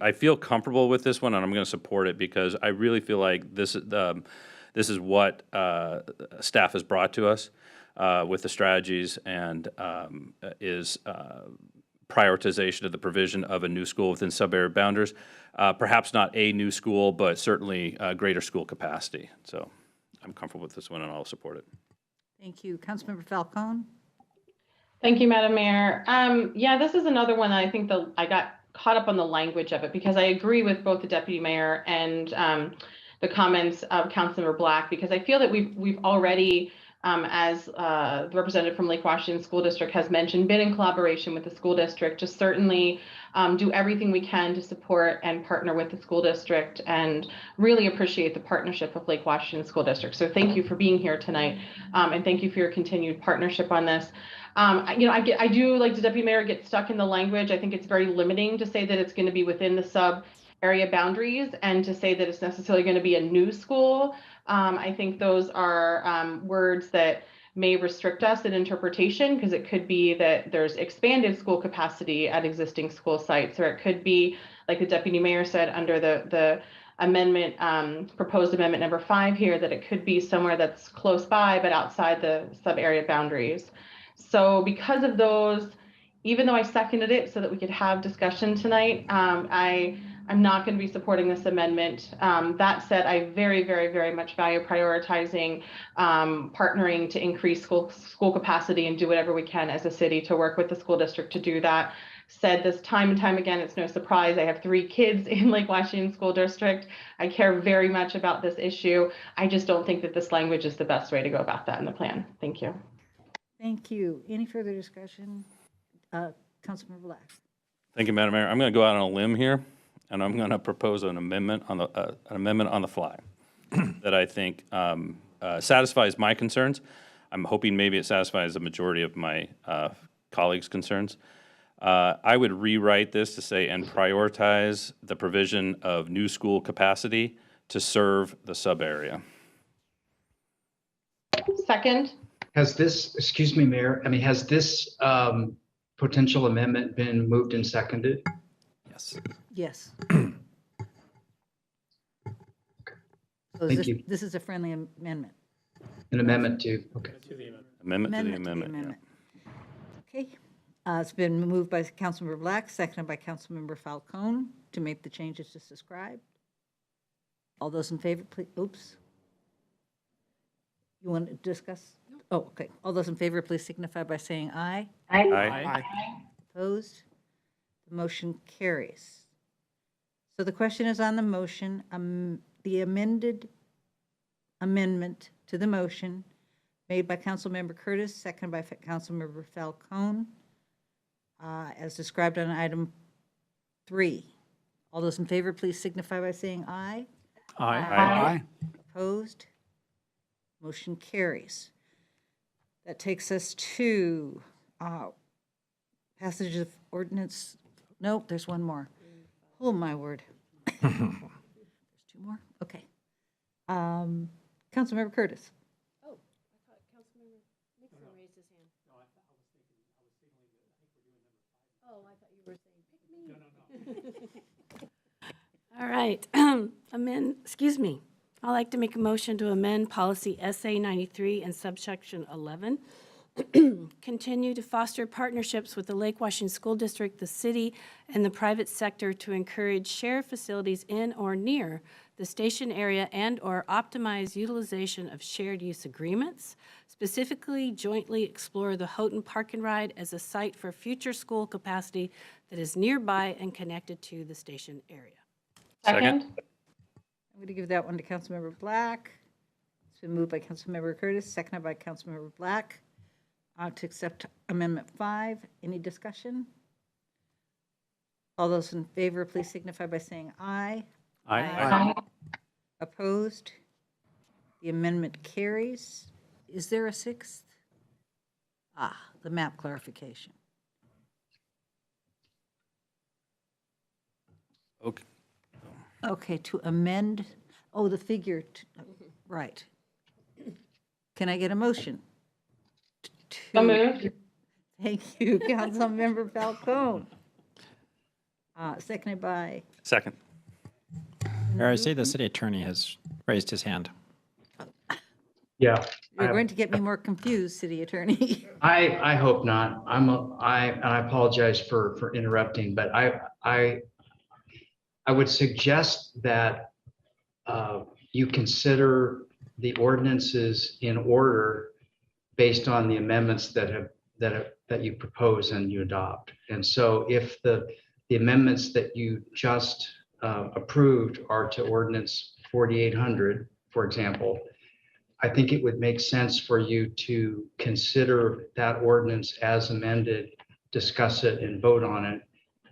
I feel comfortable with this one, and I'm going to support it because I really feel like this is what staff has brought to us with the strategies and is prioritization of the provision of a new school within sub-area boundaries. Perhaps not a new school, but certainly greater school capacity. So I'm comfortable with this one, and I'll support it. Thank you. Councilmember Falcone. Thank you, Madam Mayor. Yeah, this is another one that I think I got caught up on the language of it because I agree with both the Deputy Mayor and the comments of Councilmember Black, because I feel that we've already, as the representative from Lake Washington School District has mentioned, been in collaboration with the school district to certainly do everything we can to support and partner with the school district, and really appreciate the partnership of Lake Washington School District. So thank you for being here tonight, and thank you for your continued partnership on this. I do, like the Deputy Mayor, get stuck in the language. I think it's very limiting to say that it's going to be within the sub-area boundaries and to say that it's necessarily going to be a new school. I think those are words that may restrict us in interpretation, because it could be that there's expanded school capacity at existing school sites, or it could be, like the Deputy Mayor said, under the amendment, proposed amendment number 5 here, that it could be somewhere that's close by but outside the sub-area boundaries. So because of those, even though I seconded it so that we could have discussion tonight, I'm not going to be supporting this amendment. That said, I very, very, very much value prioritizing partnering to increase school capacity and do whatever we can as a city to work with the school district to do that. Said this time and time again, it's no surprise. I have 3 kids in Lake Washington School District. I care very much about this issue. I just don't think that this language is the best way to go about that in the plan. Thank you. Thank you. Any further discussion? Councilmember Black. Thank you, Madam Mayor. I'm going to go out on a limb here, and I'm going to propose an amendment on the fly that I think satisfies my concerns. I'm hoping maybe it satisfies the majority of my colleagues' concerns. I would rewrite this to say, and prioritize the provision of new school capacity to serve the sub-area. Second. Has this, excuse me, Mayor, I mean, has this potential amendment been moved and seconded? Yes. Yes. So Thank you. this is a friendly amendment. An amendment to, okay. Amendment to the Amendment amendment. Okay. It's been moved by Councilmember Black, seconded by Councilmember Falcone to make the changes just described. All those in favor, please, oops. You want to discuss? Oh, okay. All those in favor, please signify by saying aye. Aye. Opposed? The motion carries. So the question is on the motion, the amendment to the motion made by Councilmember Curtis, seconded by Councilmember Falcone, as described on item 3. All those in favor, please signify by saying aye. Aye. Opposed? Motion carries. That takes us to passage of ordinance. Nope, there's one more. Oh, my word. There's 2 more? Okay. Councilmember Curtis. Oh, I thought Councilmember Nixon raised his hand. No, I was thinking, I thought you were saying, pick me. No. All right, excuse me. I'd like to make a motion to amend policy SA 93 and subsection 11. Continue to foster partnerships with the Lake Washington School District, the city, and the private sector to encourage shared facilities in or near the station area and/or optimize utilization of shared use agreements. Specifically, jointly explore the Houghton Park and Ride as a site for future school capacity that is nearby and connected to the station area. Second. I'm going to give that one to Councilmember Black. It's been moved by Councilmember Curtis, seconded by Councilmember Black to accept Amendment 5. Any discussion? All those in favor, please signify by saying aye. Aye. Opposed? The amendment carries. Is there a 6th? The map clarification. Okay. Okay, to amend, the figure, right. Can I get a motion? So moved. Thank you, Councilmember Falcone. Seconded by, Second. Mayor, I see the city attorney has raised his hand. Yeah. you're going to get me more confused, city attorney. I hope not. I apologize for interrupting, but I would suggest that you consider the ordinances in order based on the amendments that you propose and you adopt. And so if the amendments that you just approved are to ordinance 4800, for example, I think it would make sense for you to consider that ordinance as amended, discuss it and vote on it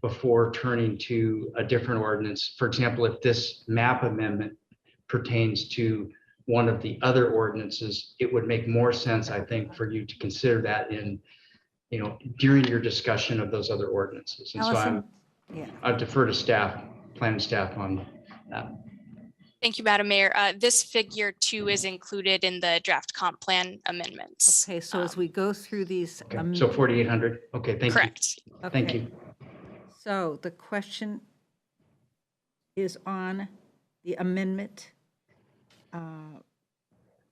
before turning to a different ordinance. For example, if this map amendment pertains to one of the other ordinances, it would make more sense, I think, for you to consider that during your discussion of those other ordinances. And so Allison? Yeah. I defer to staff, planning staff on that. Thank you, Madam Mayor. This figure 2 is included in the draft comp plan amendments. Okay, so as we go through these. Okay, so 4800. Okay, thank you. Correct. Thank Okay. you. So the question is on the amendment.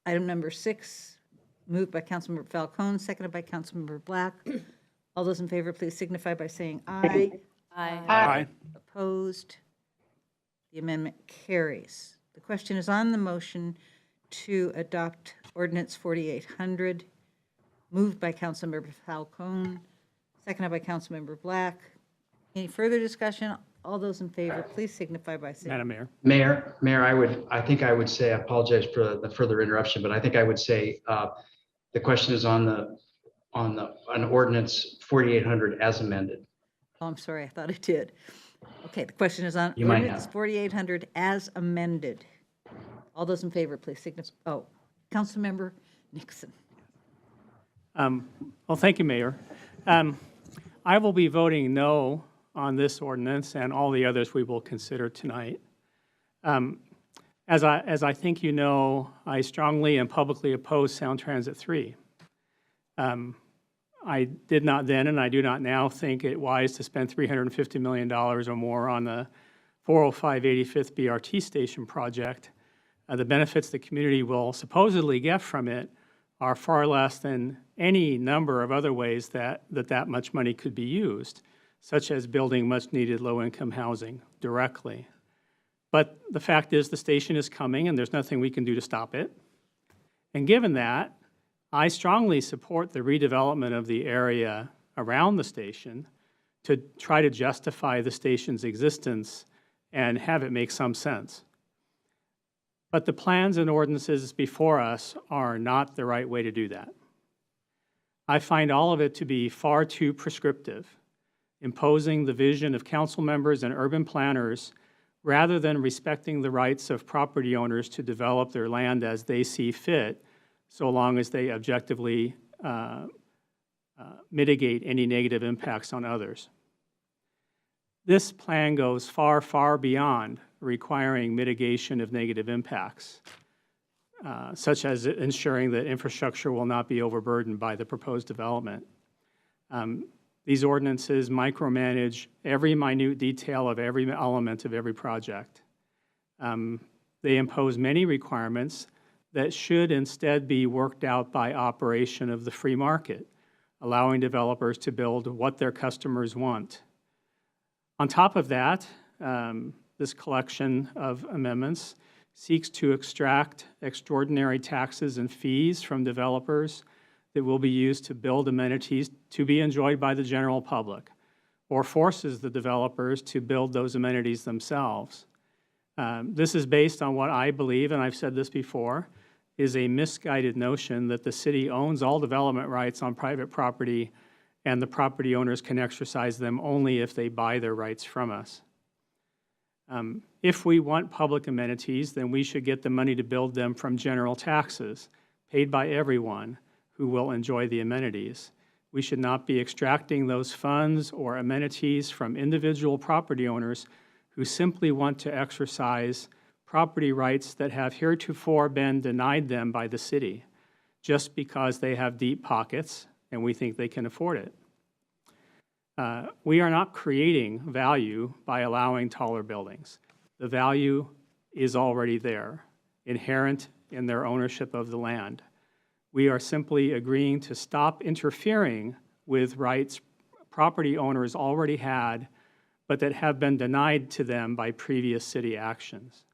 Item number 6, moved by Councilmember Falcone, seconded by Councilmember Black. All those in favor, please signify by saying aye. Aye. Opposed? The amendment carries. The question is on the motion to adopt ordinance 4800, moved by Councilmember Falcone, seconded by Councilmember Black. Any further discussion? All those in favor, please signify by saying. Madam Mayor. Mayor, I think I would say, I apologize for the further interruption, but I think I would say the question is on on ordinance 4800 as amended. Oh, I'm sorry, I thought it did. Okay, the question is on You might ordinance have. 4800 as amended. All those in favor, please signify. Oh, Councilmember Nixon. Well, thank you, Mayor. I will be voting no on this ordinance and all the others we will consider tonight. As I think you know, I strongly and publicly oppose Sound Transit 3. I did not then, and I do not now, think it wise to spend $350 million or more on the 405 85th BRT station project. The benefits the community will supposedly get from it are far less than any number of other ways that much money could be used, such as building much-needed low-income housing directly. But the fact is the station is coming, and there's nothing we can do to stop it. And given that, I strongly support the redevelopment of the area around the station to try to justify the station's existence and have it make some sense. But the plans and ordinances before us are not the right way to do that. I find all of it to be far too prescriptive, imposing the vision of council members and urban planners rather than respecting the rights of property owners to develop their land as they see fit, so long as they objectively mitigate any negative impacts on others. This plan goes far, far beyond requiring mitigation of negative impacts, such as ensuring that infrastructure will not be overburdened by the proposed development. These ordinances micromanage every minute detail of every element of every project. They impose many requirements that should instead be worked out by operation of the free market, allowing developers to build what their customers want. On top of that, this collection of amendments seeks to extract extraordinary taxes and fees from developers that will be used to build amenities to be enjoyed by the general public, or forces the developers to build those amenities themselves. This is based on what I believe, and I've said this before, is a misguided notion that the city owns all development rights on private property and the property owners can exercise them only if they buy their rights from us. If we want public amenities, then we should get the money to build them from general taxes, paid by everyone who will enjoy the amenities. We should not be extracting those funds or amenities from individual property owners who simply want to exercise property rights that have heretofore been denied them by the city, just because they have deep pockets and we think they can afford it. We are not creating value by allowing taller buildings. The value is already there, inherent in their ownership of the land. We are simply agreeing to stop interfering with rights property owners already had, but that have been denied to them by previous city actions.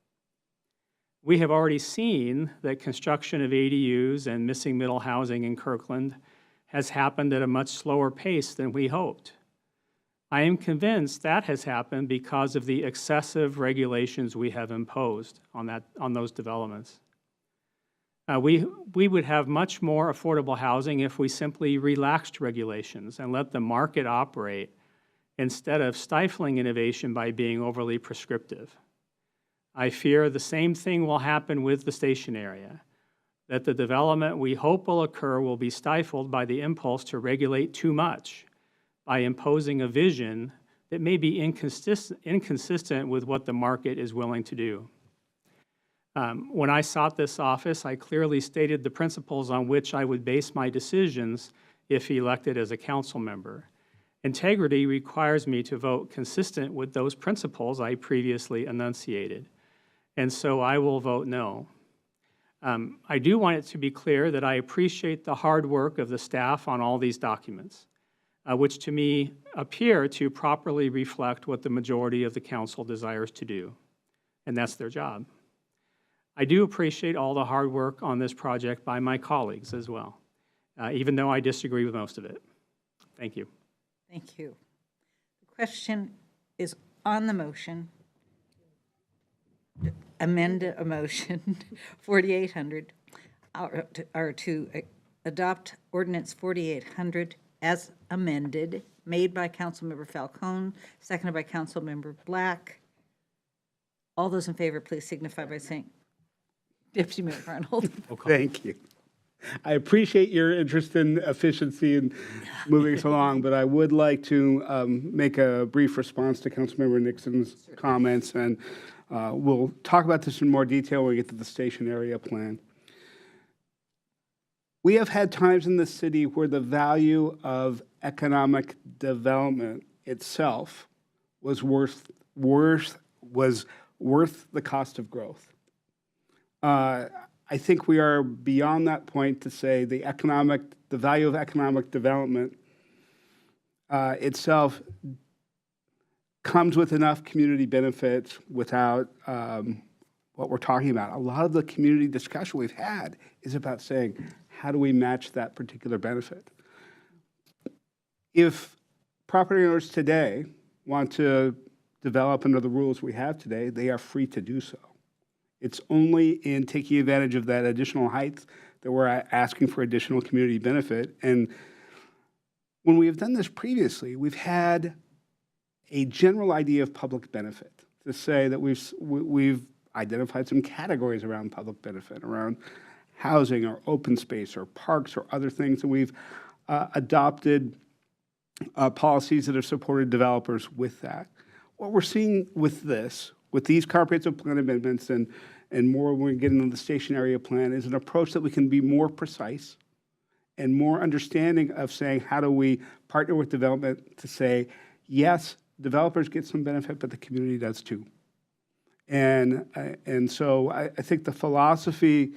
We have already seen that construction of ADUs and missing middle housing in Kirkland has happened at a much slower pace than we hoped. I am convinced that has happened because of the excessive regulations we have imposed on those developments. We would have much more affordable housing if we simply relaxed regulations and let the market operate instead of stifling innovation by being overly prescriptive. I fear the same thing will happen with the station area, that the development we hope will occur will be stifled by the impulse to regulate too much, by imposing a vision that may be inconsistent with what the market is willing to do. When I sought this office, I clearly stated the principles on which I would base my decisions if elected as a council member. Integrity requires me to vote consistent with those principles I previously enunciated, and so I will vote no. I do want it to be clear that I appreciate the hard work of the staff on all these documents, which to me appear to properly reflect what the majority of the council desires to do, and that's their job. I do appreciate all the hard work on this project by my colleagues as well, even though I disagree with most of it. Thank you. Thank you. The question is on the motion, amend a motion 4800, or to adopt ordinance 4800 as amended, made by Councilmember Falcone, seconded by Councilmember Black. All those in favor, please signify by saying, Deputy Mayor Arnold. Thank you. I appreciate your interest in efficiency and moving us along, but I would like to make a brief response to Councilmember Nixon's comments, and we'll talk about this in more detail when we get to the station area plan. We have had times in the city where the value of economic development itself was worth the cost of growth. I think we are beyond that point to say the value of economic development itself comes with enough community benefits without what we're talking about. A lot of the community discussion we've had is about saying, how do we match that particular benefit? If property owners today want to develop under the rules we have today, they are free to do so. It's only in taking advantage of that additional height that we're asking for additional community benefit. And when we have done this previously, we've had a general idea of public benefit to say that we've identified some categories around public benefit, around housing or open space or parks or other things, and we've adopted policies that have supported developers with that. What we're seeing with these comprehensive plan amendments and more when we get into the station area plan is an approach that we can be more precise and more understanding of saying, how do we partner with development to say, yes, developers get some benefit, but the community does too. And so I think the philosophy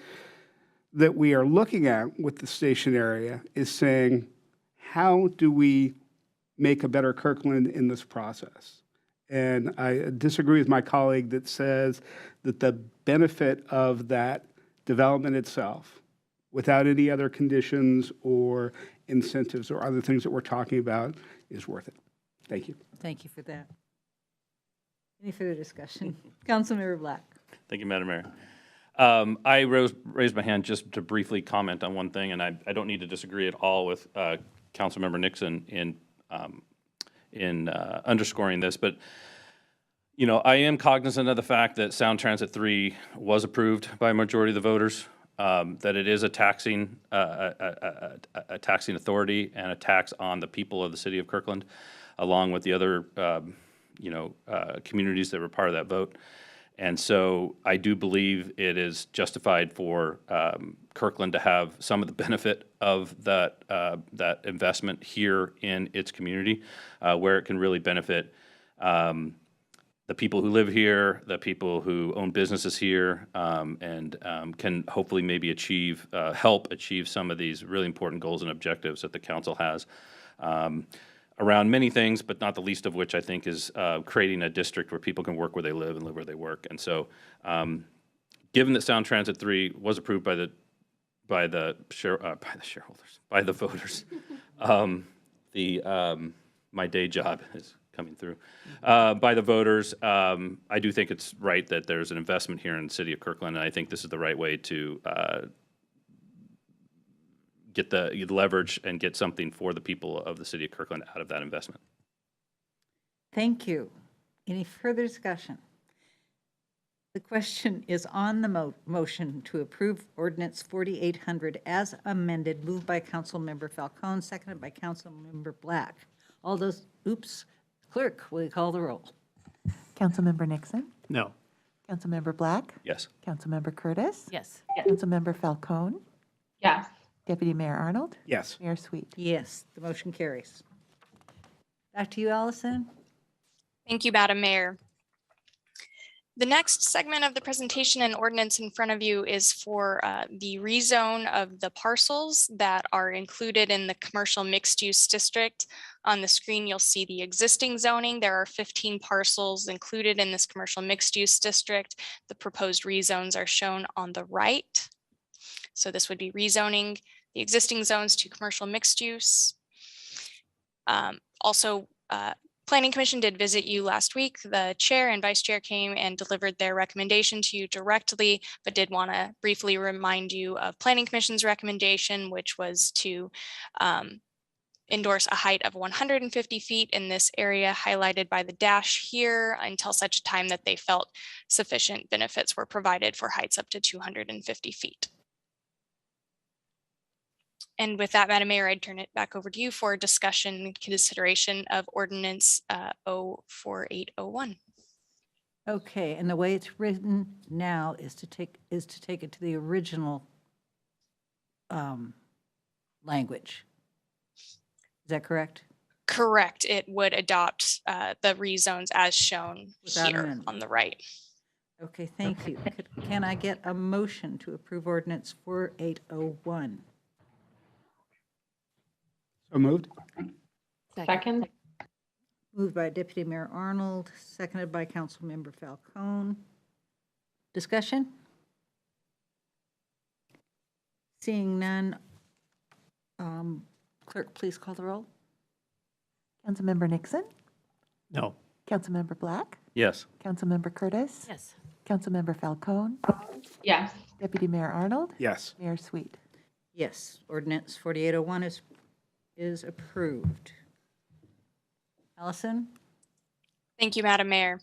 that we are looking at with the station area is saying, how do we make a better Kirkland in this process? And I disagree with my colleague that says that the benefit of that development itself, without any other conditions or incentives or other things that we're talking about, is worth it. Thank you. Thank you for that. Any further discussion? Councilmember Black. Thank you, Madam Mayor. I raised my hand just to briefly comment on one thing, and I don't need to disagree at all with Councilmember Nixon in underscoring this, but I am cognizant of the fact that Sound Transit 3 was approved by a majority of the voters, that it is a taxing authority and a tax on the people of the city of Kirkland, along with the other communities that were part of that vote. And so I do believe it is justified for Kirkland to have some of the benefit of that investment here in its community, where it can really benefit the people who live here, the people who own businesses here, and can hopefully maybe help achieve some of these really important goals and objectives that the council has. Around many things, but not the least of which I think is creating a district where people can work where they live and live where they work. And so, given that Sound Transit 3 was approved by the voters, my day job is coming through by the voters. I do think it's right that there's an investment here in the city of Kirkland, and I think this is the right way to get the leverage and get something for the people of the city of Kirkland out of that investment. Thank you. Any further discussion? The question is on the motion to approve ordinance 4800 as amended, moved by Councilmember Falcone, seconded by Councilmember Black. All those, clerk, will you call the roll? Councilmember Nixon? No. Councilmember Black? Yes. Councilmember Curtis? Yes. Councilmember Falcone? Yes. Deputy Mayor Arnold? Yes. Mayor Sweet? Yes, the motion carries. Back to you, Allison. Thank you, Madam Mayor. The next segment of the presentation and ordinance in front of you is for the rezone of the parcels that are included in the commercial mixed use district. On the screen, you'll see the existing zoning. There are 15 parcels included in this commercial mixed use district. The proposed rezones are shown on the right. So this would be rezoning the existing zones to commercial mixed use. Also, Planning Commission did visit you last week. The chair and vice chair came and delivered their recommendation to you directly, but did want to briefly remind you of Planning Commission's recommendation, which was to endorse a height of 150 feet in this area highlighted by the dash here until such time that they felt sufficient benefits were provided for heights up to 250 feet. And with that, Madam Mayor, I'd turn it back over to you for discussion and consideration of ordinance 04801. Okay, and the way it's written now is to take it to the original language. Is that correct? Correct. It would adopt the rezones as shown Without here amendment. on the right. Okay, thank you. Can I get a motion to approve ordinance 4801? So moved? Second? Moved by Deputy Mayor Arnold, seconded by Councilmember Falcone. Discussion? Seeing none, clerk, please call the roll. Councilmember Nixon, No. Councilmember Black, Yes. Councilmember Curtis, Yes. Councilmember Falcone, Yes. Deputy Mayor Arnold, Yes. Mayor Sweet. Yes, ordinance 4801 is approved. Allison? Thank you, Madam Mayor.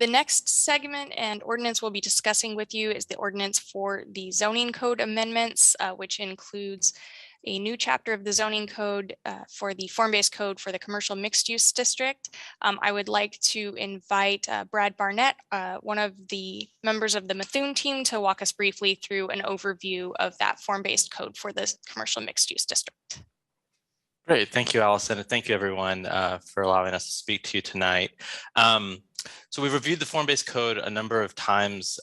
The next segment and ordinance we'll be discussing with you is the ordinance for the zoning code amendments, which includes a new chapter of the zoning code for the form-based code for the commercial mixed-use district. I would like to invite Brad Barnett, one of the members of the Methuen team, to walk us briefly through an overview of that form-based code for the commercial mixed-use district. Great, thank you, Allison, and thank you everyone for allowing us to speak to you tonight. So we've reviewed the form-based code a number of times.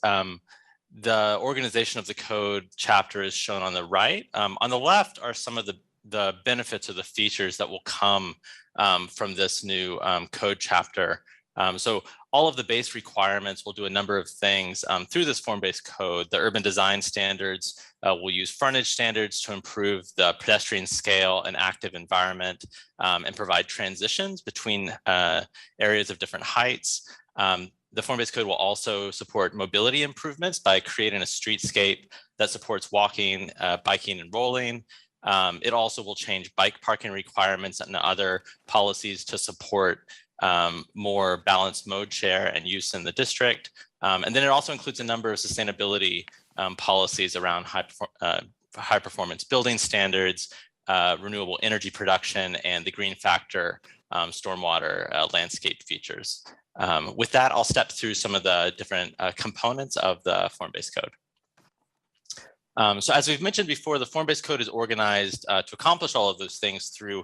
The organization of the code chapter is shown on the right. On the left are some of the benefits or the features that will come from this new code chapter. So all of the base requirements will do a number of things through this form-based code. The urban design standards will use frontage standards to improve the pedestrian scale and active environment and provide transitions between areas of different heights. The form-based code will also support mobility improvements by creating a streetscape that supports walking, biking, and rolling. It also will change bike parking requirements and other policies to support more balanced mode share and use in the district. And then it also includes a number of sustainability policies around high performance building standards, renewable energy production, and the green factor stormwater landscape features. With that, I'll step through some of the different components of the form-based code. So as we've mentioned before, the form-based code is organized to accomplish all of those things through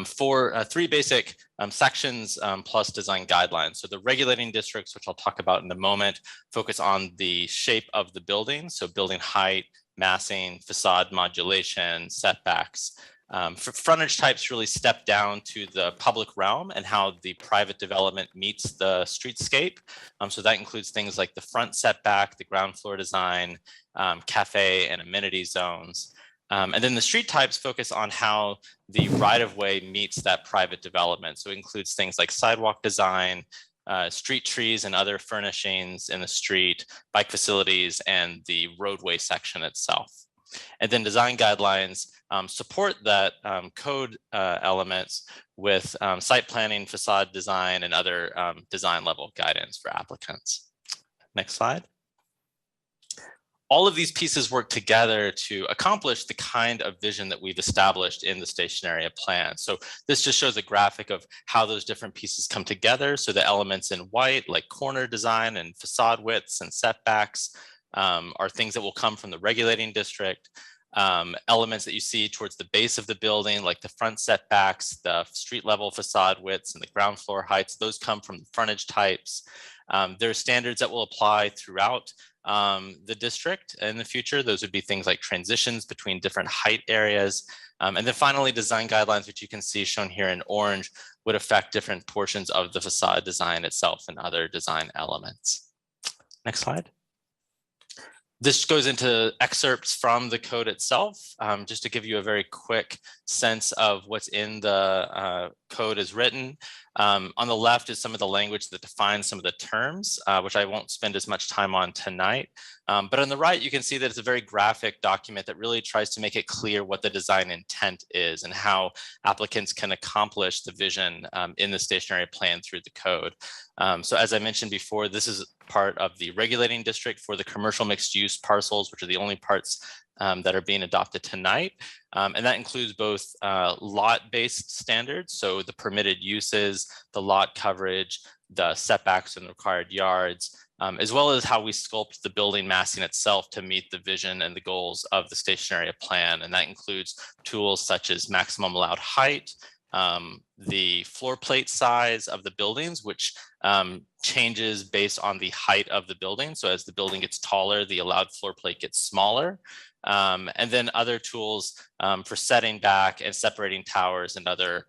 three basic sections plus design guidelines. So the regulating districts, which I'll talk about in a moment, focus on the shape of the building. So building height, massing, facade modulation, setbacks. For frontage types really step down to the public realm and how the private development meets the streetscape. So that includes things like the front setback, the ground floor design, cafe and amenity zones. And then the street types focus on how the right-of-way meets that private development. So it includes things like sidewalk design, street trees and other furnishings in the street, bike facilities, and the roadway section itself. And then design guidelines support that code elements with site planning, facade design, and other design level guidance for applicants. Next slide. All of these pieces work together to accomplish the kind of vision that we've established in the station area plan. So this just shows a graphic of how those different pieces come together. So the elements in white, like corner design and facade widths and setbacks, are things that will come from the regulating district. Elements that you see towards the base of the building, like the front setbacks, the street level facade widths, and the ground floor heights, those come from the frontage types. There are standards that will apply throughout the district in the future. Those would be things like transitions between different height areas. And then finally, design guidelines, which you can see shown here in orange, would affect different portions of the facade design itself and other design elements. Next slide. This goes into excerpts from the code itself, just to give you a very quick sense of what's in the code as written. On the left is some of the language that defines some of the terms, which I won't spend as much time on tonight. But on the right, you can see that it's a very graphic document that really tries to make it clear what the design intent is and how applicants can accomplish the vision in the stationary plan through the code. So as I mentioned before, this is part of the regulating district for the commercial mixed use parcels, which are the only parts that are being adopted tonight. And that includes both lot-based standards, so the permitted uses, the lot coverage, the setbacks and required yards, as well as how we sculpt the building massing itself to meet the vision and the goals of the stationary area plan. And that includes tools such as maximum allowed height, the floor plate size of the buildings, which changes based on the height of the building. So as the building gets taller, the allowed floor plate gets smaller. And then other tools for setting back and separating towers and other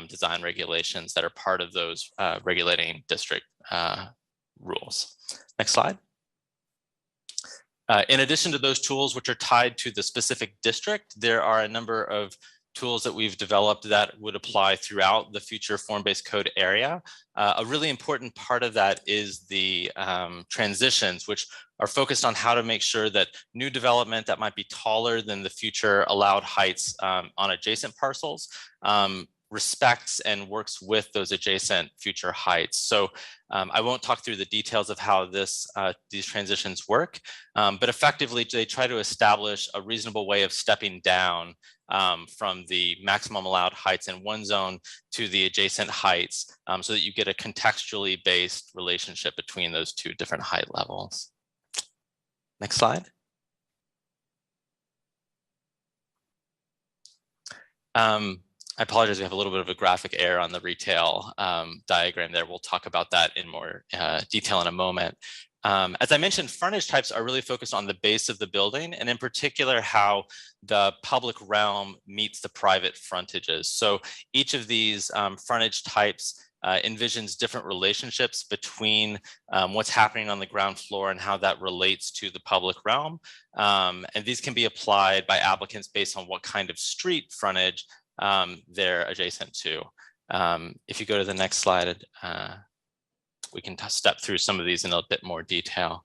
design regulations that are part of those regulating district rules. Next slide. In addition to those tools which are tied to the specific district, there are a number of tools that we've developed that would apply throughout the future form-based code area. A really important part of that is the transitions, which are focused on how to make sure that new development that might be taller than the future allowed heights on adjacent parcels respects and works with those adjacent future heights. So I won't talk through the details of how these transitions work, but effectively they try to establish a reasonable way of stepping down from the maximum allowed heights in one zone to the adjacent heights so that you get a contextually based relationship between those two different height levels. Next slide. I apologize, we have a little bit of a graphic error on the retail diagram there. We'll talk about that in more detail in a moment. As I mentioned, frontage types are really focused on the base of the building, and in particular, how the public realm meets the private frontages. So each of these frontage types envisions different relationships between what's happening on the ground floor and how that relates to the public realm. And these can be applied by applicants based on what kind of street frontage they're adjacent to. If you go to the next slide, we can step through some of these in a bit more detail.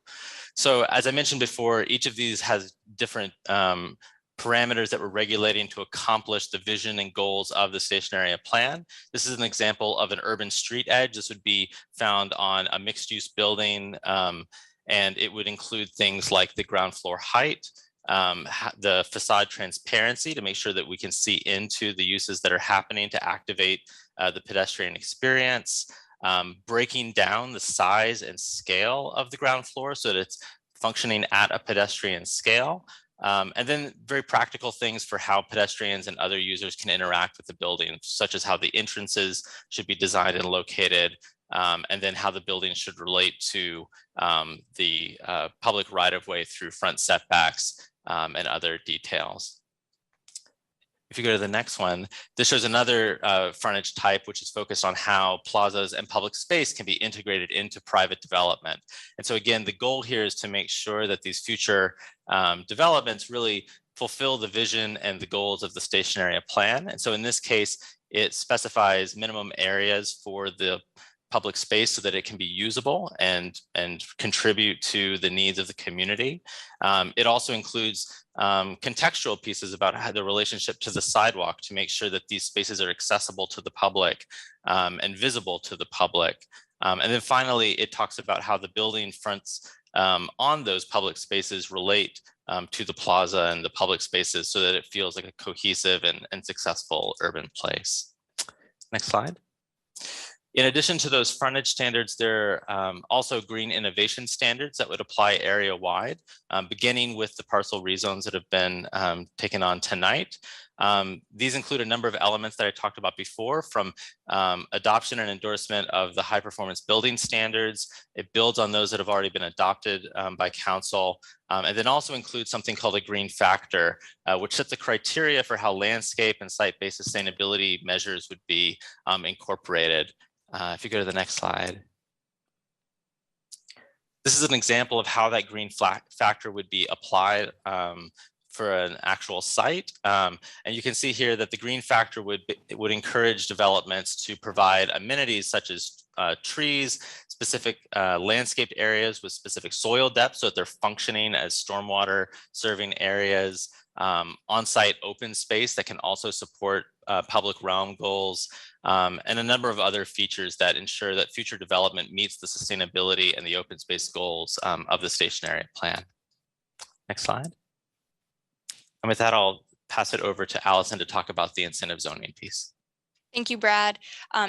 So as I mentioned before, each of these has different parameters that we're regulating to accomplish the vision and goals of the stationary area plan. This is an example of an urban street edge. This would be found on a mixed use building, and it would include things like the ground floor height, the facade transparency to make sure that we can see into the uses that are happening to activate the pedestrian experience, breaking down the size and scale of the ground floor so that it's functioning at a pedestrian scale. And then very practical things for how pedestrians and other users can interact with the building, such as how the entrances should be designed and located, and then how the building should relate to the public right-of-way through front setbacks and other details. If you go to the next one, this shows another frontage type, which is focused on how plazas and public space can be integrated into private development. And so again, the goal here is to make sure that these future developments really fulfill the vision and the goals of the stationary area plan. And so in this case, it specifies minimum areas for the public space so that it can be usable and contribute to the needs of the community. It also includes contextual pieces about how the relationship to the sidewalk to make sure that these spaces are accessible to the public and visible to the public. And then finally, it talks about how the building fronts on those public spaces relate to the plaza and the public spaces so that it feels like a cohesive and successful urban place. Next slide. In addition to those frontage standards, there are also green innovation standards that would apply area-wide, beginning with the parcel rezones that have been taken on tonight. These include a number of elements that I talked about before, from adoption and endorsement of the high-performance building standards. It builds on those that have already been adopted by council, and then also includes something called a green factor, which sets the criteria for how landscape and site-based sustainability measures would be incorporated. If you go to the next slide. This is an example of how that green factor would be applied for an actual site. And you can see here that the green factor would encourage developments to provide amenities such as trees, specific landscaped areas with specific soil depth so that they're functioning as stormwater serving areas, on-site open space that can also support public realm goals, and a number of other features that ensure that future development meets the sustainability and the open space goals of the station area plan. Next slide. And with that, I'll pass it over to Allison to talk about the incentive zoning piece. Thank you, Brad.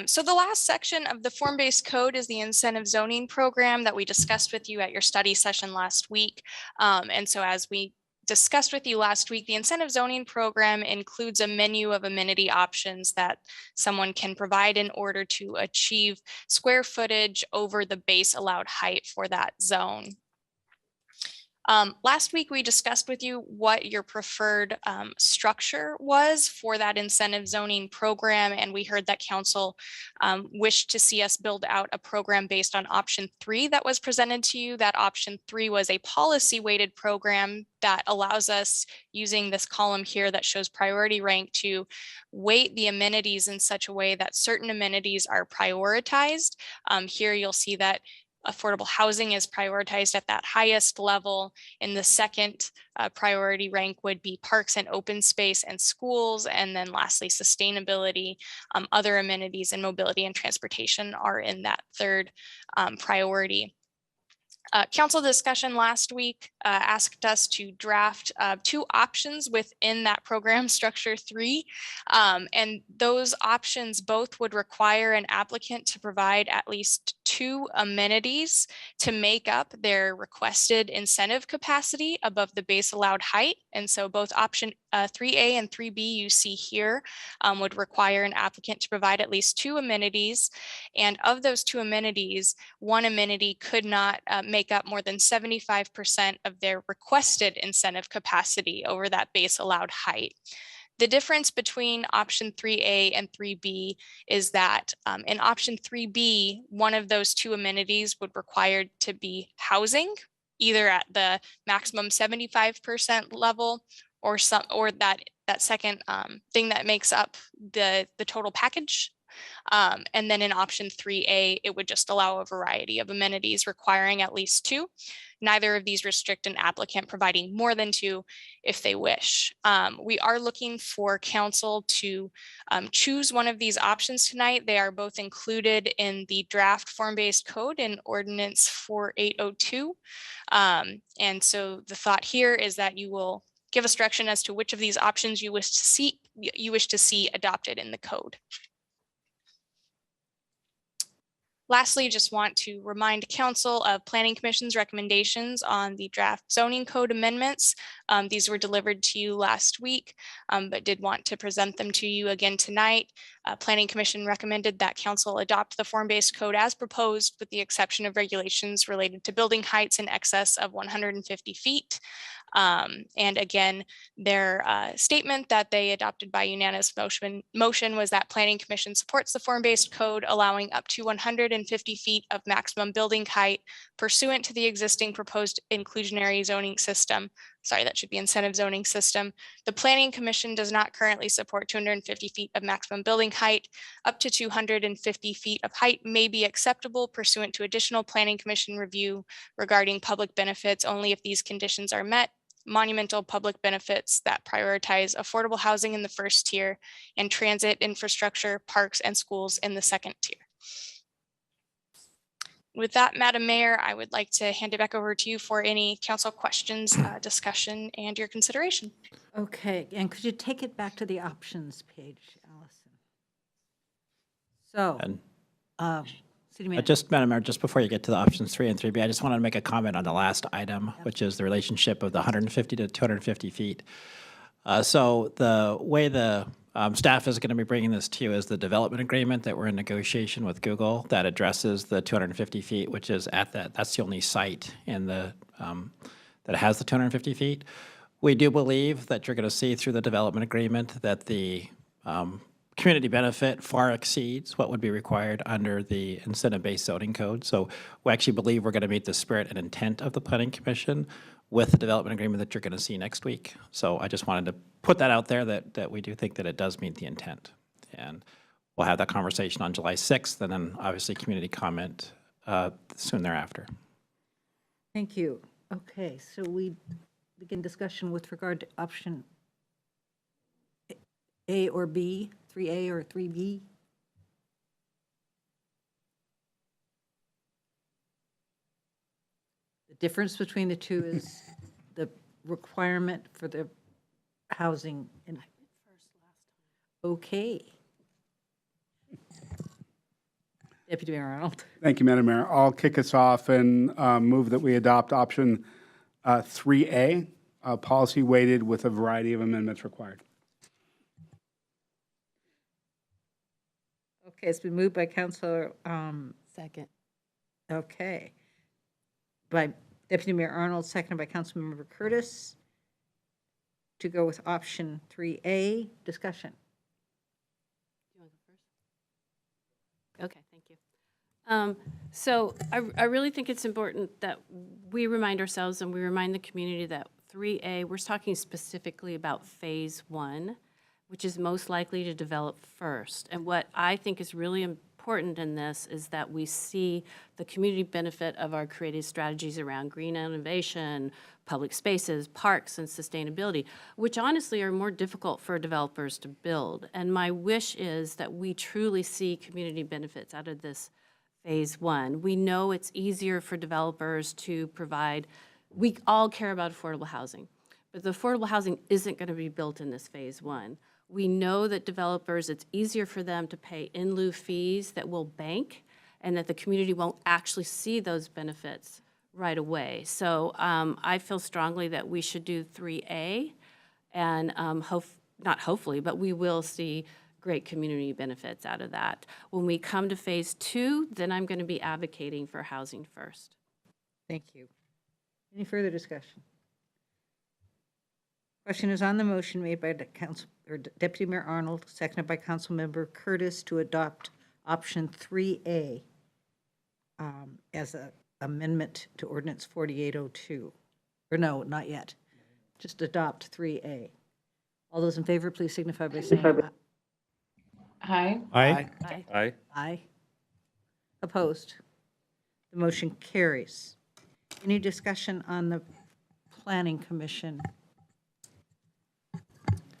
So the last section of the form-based code is the incentive zoning program that we discussed with you at your study session last week. And so as we discussed with you last week, the incentive zoning program includes a menu of amenity options that someone can provide in order to achieve square footage over the base allowed height for that zone. Last week, we discussed with you what your preferred structure was for that incentive zoning program, and we heard that council wished to see us build out a program based on option 3 that was presented to you. That option 3 was a policy weighted program that allows us, using this column here that shows priority rank, to weight the amenities in such a way that certain amenities are prioritized. Here you'll see that affordable housing is prioritized at that highest level. In the second priority rank would be parks and open space and schools. And then lastly, sustainability, other amenities, and mobility and transportation are in that third priority. Council discussion last week asked us to draft 2 options within that program structure 3. And those options both would require an applicant to provide at least 2 amenities to make up their requested incentive capacity above the base allowed height. And so both option 3A and 3B you see here would require an applicant to provide at least 2 amenities. And of those 2 amenities, 1 amenity could not make up more than 75% of their requested incentive capacity over that base allowed height. The difference between option 3A and 3B is that in option 3B, one of those 2 amenities would require to be housing, either at the maximum 75% level or that second thing that makes up the total package. And then in option 3A, it would just allow a variety of amenities requiring at least 2. Neither of these restrict an applicant providing more than 2 if they wish. We are looking for council to choose one of these options tonight. They are both included in the draft form-based code in Ordinance 4802. And so the thought here is that you will give us direction as to which of these options you wish to see adopted in the code. Lastly, just want to remind council of Planning Commission's recommendations on the draft zoning code amendments. These were delivered to you last week, but did want to present them to you again tonight. Planning Commission recommended that council adopt the form-based code as proposed, with the exception of regulations related to building heights in excess of 150 feet. And again, their statement that they adopted by unanimous motion was that Planning Commission supports the form-based code, allowing up to 150 feet of maximum building height pursuant to the existing proposed inclusionary zoning system. Sorry, that should be incentive zoning system. The Planning Commission does not currently support 250 feet of maximum building height. Up to 250 feet of height may be acceptable pursuant to additional Planning Commission review regarding public benefits only if these conditions are met. Monumental public benefits that prioritize affordable housing in the first tier and transit infrastructure, parks, and schools in the second tier. With that, Madam Mayor, I would like to hand it back over to you for any council questions, discussion, and your consideration. Okay, and could you take it back to the options page, Allison? So, City Manager. Just, Madam Mayor, just before you get to the options 3 and 3B, I just wanted to make a comment on the last item, which is the relationship of the 150 to 250 feet. So the way the staff is going to be bringing this to you is the development agreement that we're in negotiation with Google that addresses the 250 feet, which is at that's the only site in the that has the 250 feet. We do believe that you're going to see through the development agreement that the community benefit far exceeds what would be required under the incentive-based zoning code. So we actually believe we're going to meet the spirit and intent of the Planning Commission with the development agreement that you're going to see next week. So I just wanted to put that out there that we do think that it does meet the intent. And we'll have that conversation on July 6th, and then obviously community comment soon thereafter. Thank you. Okay, so we begin discussion with regard to option A or B, 3A or 3B. The difference between the two is the requirement for the housing. Okay. Deputy Mayor Arnold. Thank you, Madam Mayor. I'll kick us off and move that we adopt option 3A, policy weighted with a variety of amendments required. Okay, it's been moved by Councilor, Second. okay, by Deputy Mayor Arnold, seconded by Councilmember Curtis, to go with option 3A. Discussion. You want to go first? Okay, thank you. So I really think it's important that we remind ourselves and we remind the community that 3A, we're talking specifically about phase 1, which is most likely to develop first. And what I think is really important in this is that we see the community benefit of our creative strategies around green innovation, public spaces, parks, and sustainability, which honestly are more difficult for developers to build. And my wish is that we truly see community benefits out of this phase 1. We know it's easier for developers to provide, we all care about affordable housing, but the affordable housing isn't going to be built in this phase 1. We know that developers, it's easier for them to pay in lieu fees that will bank and that the community won't actually see those benefits right away. So I feel strongly that we should do 3A and not hopefully, but we will see great community benefits out of that. When we come to phase 2, then I'm going to be advocating for housing first. Thank you. Any further discussion? Question is on the motion made by Deputy Mayor Arnold, seconded by Councilmember Curtis, to adopt option 3A as an amendment to ordinance 4802. Or no, not yet. Just adopt 3A. All those in favor, please signify by saying aye. Aye. Aye. Aye. Aye. Aye. Opposed? The motion carries. Any discussion on the Planning Commission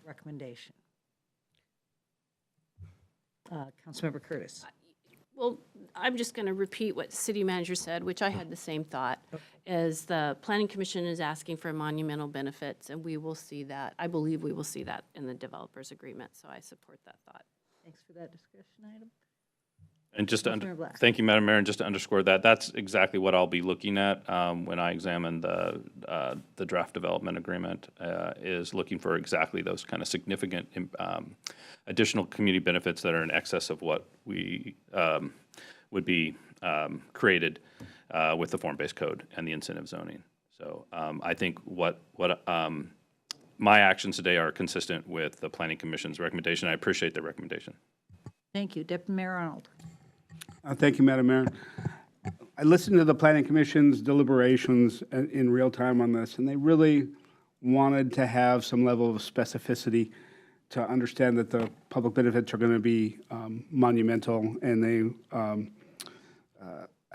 recommendation? Councilmember Curtis. Well, I'm just going to repeat what City Manager said, which I had the same thought, is the Planning Commission is asking for monumental benefits, and we will see that. I believe we will see that in the developers agreement, so I support that thought. Thanks for that discussion item. And just to Councilmember Black. thank you, Madam Mayor, and just to underscore that, that's exactly what I'll be looking at when I examine the draft development agreement, is looking for exactly those kind of significant additional community benefits that are in excess of what we would be created with the form-based code and the incentive zoning. So I think what my actions today are consistent with the Planning Commission's recommendation. I appreciate the recommendation. Thank you. Deputy Mayor Arnold. Thank you, Madam Mayor. I listened to the Planning Commission's deliberations in real time on this, and they really wanted to have some level of specificity to understand that the public benefits are going to be monumental, and they,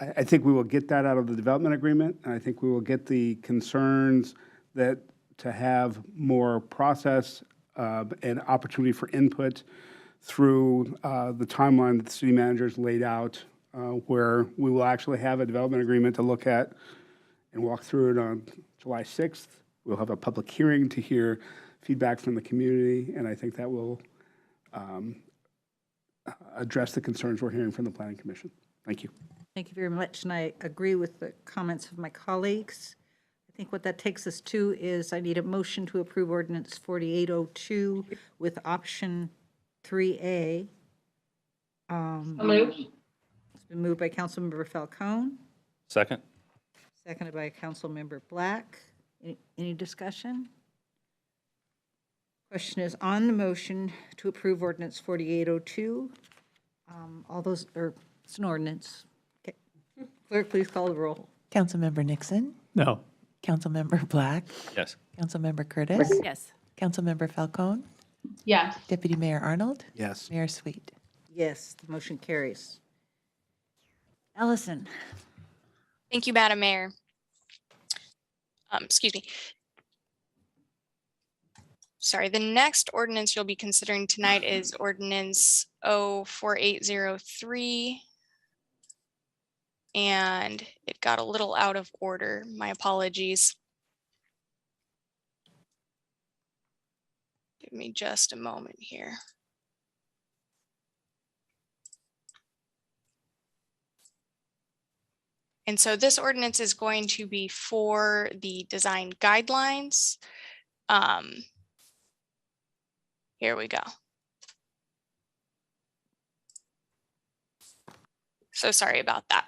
I think we will get that out of the development agreement, and I think we will get the concerns that to have more process and opportunity for input through the timeline that the city manager's laid out, where we will actually have a development agreement to look at and walk through it on July 6th. We'll have a public hearing to hear feedback from the community, and I think that will address the concerns we're hearing from the Planning Commission. Thank you. Thank you very much, and I agree with the comments of my colleagues. I think what that takes us to is I need a motion to approve ordinance 4802 with option 3A. Moved. It's been moved by Councilmember Falcone, Second? seconded by Councilmember Black. Any discussion? Question is on the motion to approve ordinance 4802. All those, or it's an ordinance. Okay. Clerk, please call the roll. Councilmember Nixon, No. Councilmember Black, Yes. Councilmember Curtis, Yes. Councilmember Falcone, Yes. Deputy Mayor Arnold, Yes. Mayor Sweet. Yes, the motion carries. Allison. Thank you, Madam Mayor. Excuse me. Sorry, the next ordinance you'll be considering tonight is ordinance 04803. And it got a little out of order. My apologies. Give me just a moment here. And so this ordinance is going to be for the design guidelines. Here we go. So sorry about that.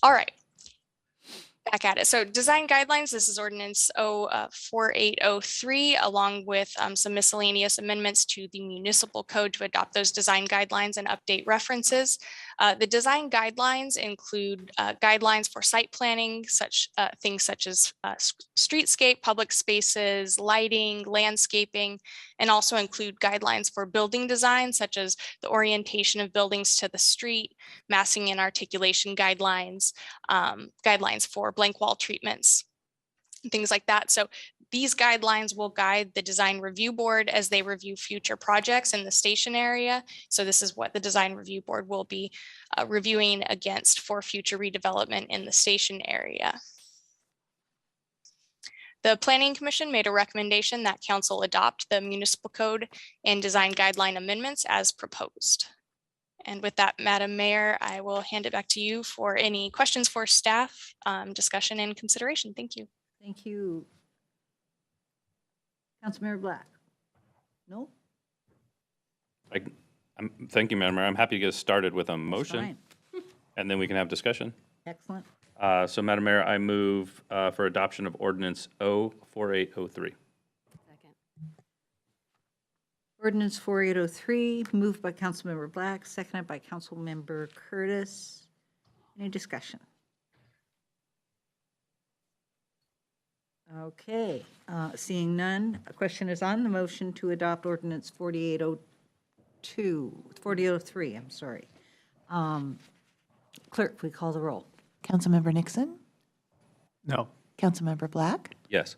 All right. Back at it. So design guidelines, this is ordinance 4803, along with some miscellaneous amendments to the municipal code to adopt those design guidelines and update references. The design guidelines include guidelines for site planning, things such as streetscape, public spaces, lighting, landscaping, and also include guidelines for building design, such as the orientation of buildings to the street, massing and articulation guidelines, guidelines for blank wall treatments, and things like that. So these guidelines will guide the design review board as they review future projects in the station area. So this is what the design review board will be reviewing against for future redevelopment in the station area. The Planning Commission made a recommendation that council adopt the municipal code and design guideline amendments as proposed. And with that, Madam Mayor, I will hand it back to you for any questions for staff, discussion and consideration. Thank you. Thank you. Councilmember Black. No? Thank you, Madam Mayor. I'm happy to get us started with a That's motion, fine. and then we can have discussion. Excellent. So, Madam Mayor, I move for adoption of ordinance 04803. Second. Ordinance 4803, moved by Councilmember Black, seconded by Councilmember Curtis. Any discussion? Okay, seeing none, a question is on the motion to adopt ordinance 4803, I'm sorry. Clerk, please call the roll. Councilmember Nixon, No. Councilmember Black, Yes.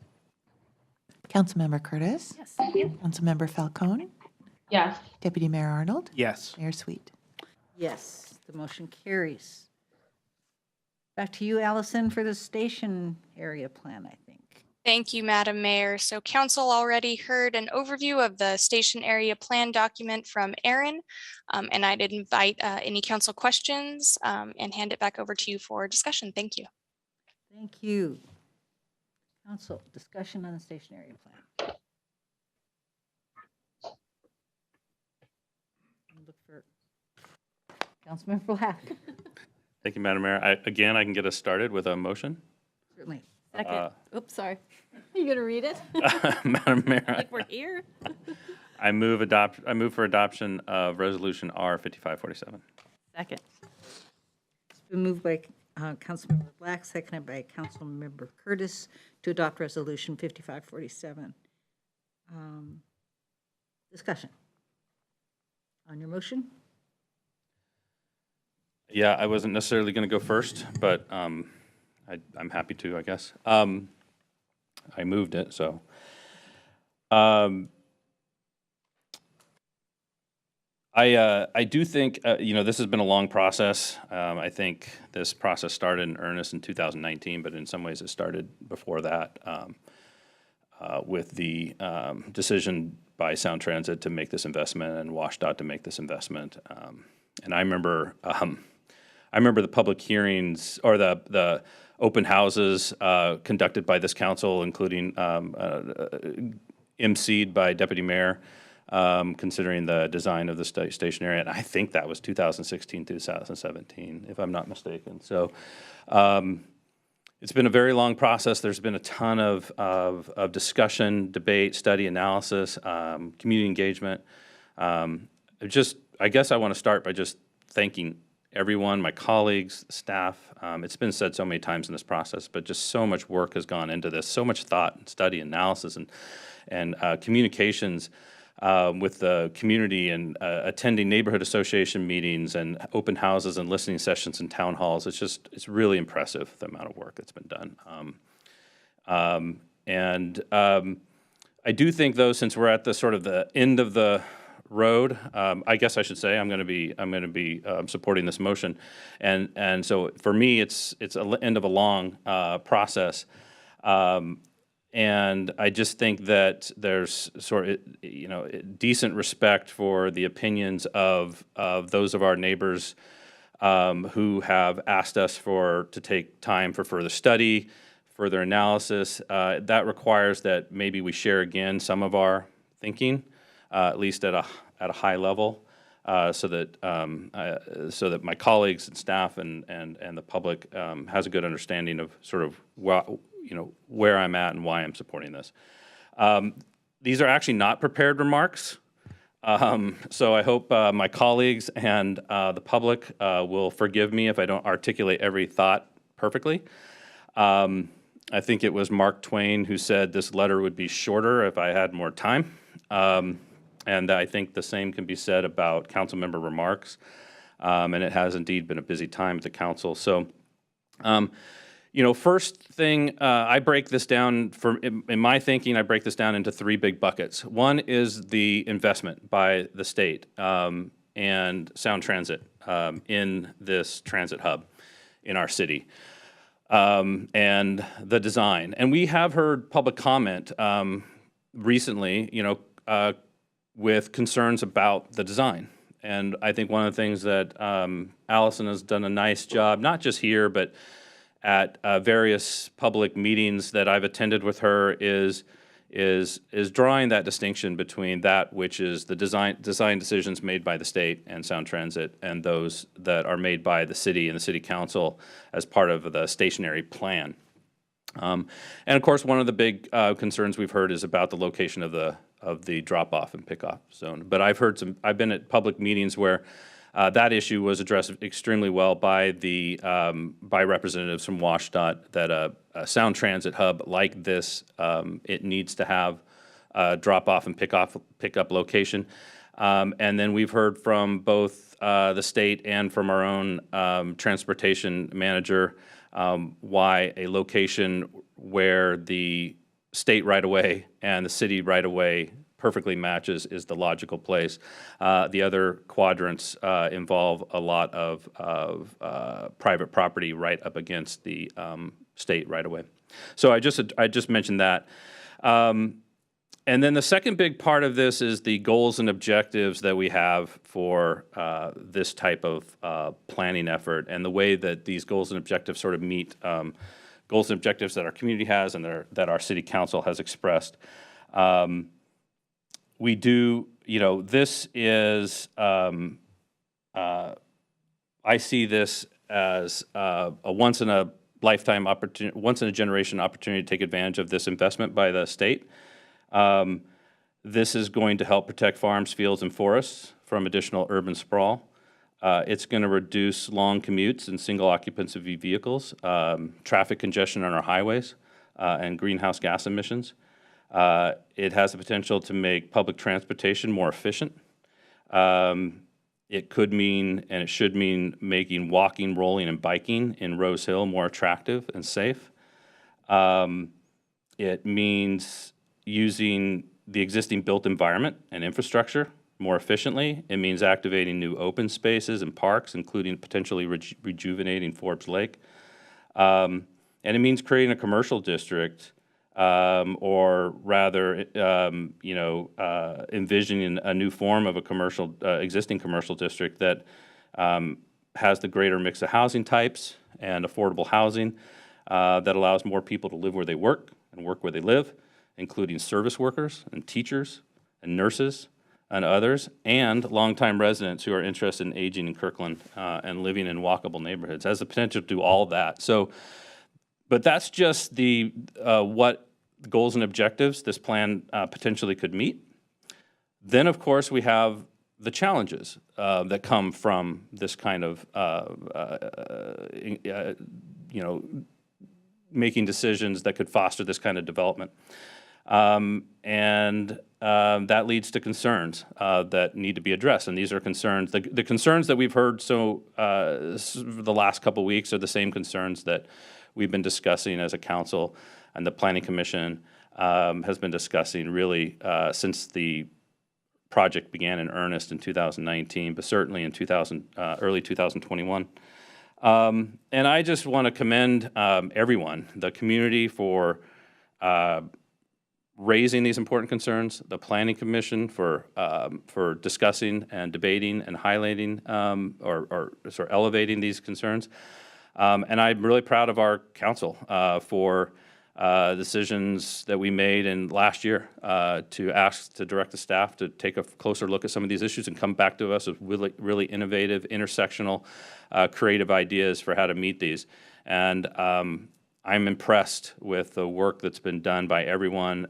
Councilmember Curtis, Yes. Councilmember Falcone, Yes. Deputy Mayor Arnold, Yes. Mayor Sweet. Yes, the motion carries. Back to you, Allison, for the station area plan, I think. Thank you, Madam Mayor. So council already heard an overview of the station area plan document from Aaron. And I'd invite any council questions and hand it back over to you for discussion. Thank you. Thank you. Council, discussion on the station area plan. Look for Councilmember Black. Thank you, Madam Mayor. Again, I can get us started with a motion. Certainly. Second. Oops, sorry. You gonna read it? Madam Mayor, Like we're here? I move for adoption of resolution R 5547. Second. It's been moved by Councilmember Black, seconded by Councilmember Curtis to adopt resolution 5547. Discussion on your motion? Yeah, I wasn't necessarily going to go first, but I'm happy to, I guess. I moved it, so. I do think, this has been a long process. I think this process started in earnest in 2019, but in some ways it started before that with the decision by Sound Transit to make this investment and WashDOT to make this investment. And I remember the public hearings or the open houses conducted by this council, including emceed by Deputy Mayor, considering the design of the station area. And I think that was 2016, 2017, if I'm not mistaken. So It's been a very long process. There's been a ton of discussion, debate, study, analysis, community engagement. I guess I want to start by just thanking everyone, my colleagues, staff. It's been said so many times in this process, but just so much work has gone into this, so much thought and study, analysis, and communications with the community, and attending neighborhood association meetings and open houses and listening sessions and town halls. It's really impressive, the amount of work that's been done. I do think, though, since we're at the sort of the end of the road, I guess I should say I'm going to be supporting this motion, and so for me it's the end of a long process, and I just think that there's sort of decent respect for the opinions of those of our neighbors who have asked us to take time for further study, further analysis. That requires that maybe we share again some of our thinking, at least at a high level, so that my colleagues and staff and the public has a good understanding of sort of where I'm at and why I'm supporting this. These are actually not prepared remarks, so I hope my colleagues and the public will forgive me if I don't articulate every thought perfectly. I think it was Mark Twain who said this letter would be shorter if I had more time. And I think the same can be said about council member remarks. And it has indeed been a busy time at the council. So, first thing, I break this down in my thinking, I break this down into three big buckets. One is the investment by the state and Sound Transit in this transit hub in our city. And the design. And we have heard public comment recently, with concerns about the design. And I think one of the things that Allison has done a nice job, not just here, but at various public meetings that I've attended with her, is drawing that distinction between that which is the design decisions made by the state and Sound Transit, and those that are made by the city and the city council as part of the stationary plan. And of course, one of the big concerns we've heard is about the location of the drop-off and pick-off zone. But I've been at public meetings where that issue was addressed extremely well by by representatives from WashDOT, that a Sound Transit hub like this, it needs to have a drop-off and pick-up location. And then we've heard from both the state and from our own transportation manager why a location where the state right-of-way and the city right-of-way perfectly matches is the logical place. The other quadrants involve a lot of private property right up against the state right-of-way. So I just mentioned that. And then the second big part of this is the goals and objectives that we have for this type of planning effort, and the way that these goals and objectives sort of meet goals and objectives that our community has and that our city council has expressed. We do, this is, I see this as a once in a lifetime opportunity, once in a generation opportunity to take advantage of this investment by the state. This is going to help protect farms, fields, and forests from additional urban sprawl. It's going to reduce long commutes and single occupancy vehicles, traffic congestion on our highways, and greenhouse gas emissions. It has the potential to make public transportation more efficient. It could mean, and it should mean, making walking, rolling, and biking in Rose Hill more attractive and safe. It means using the existing built environment and infrastructure more efficiently. It means activating new open spaces and parks, including potentially rejuvenating Forbes Lake. And it means creating a commercial district, or rather, envisioning a new form of a existing commercial district that has the greater mix of housing types and affordable housing that allows more people to live where they work and work where they live, including service workers and teachers and nurses and others, and longtime residents who are interested in aging in Kirkland and living in walkable neighborhoods. It has the potential to do all of that. So But that's just the what goals and objectives this plan potentially could meet. Then, of course, we have the challenges that come from this kind of, making decisions that could foster this kind of development. That leads to concerns that need to be addressed. And these are concerns, the concerns that we've heard the last couple of weeks are the same concerns that we've been discussing as a council, and the Planning Commission has been discussing really since the project began in earnest in 2019, but certainly in early 2021. And I just want to commend everyone, the community, for raising these important concerns, the Planning Commission for discussing and debating and highlighting or sort of elevating these concerns. And I'm really proud of our council for decisions that we made in last year to direct the staff to take a closer look at some of these issues and come back to us with really innovative, intersectional, creative ideas for how to meet these. And I'm impressed with the work that's been done by everyone.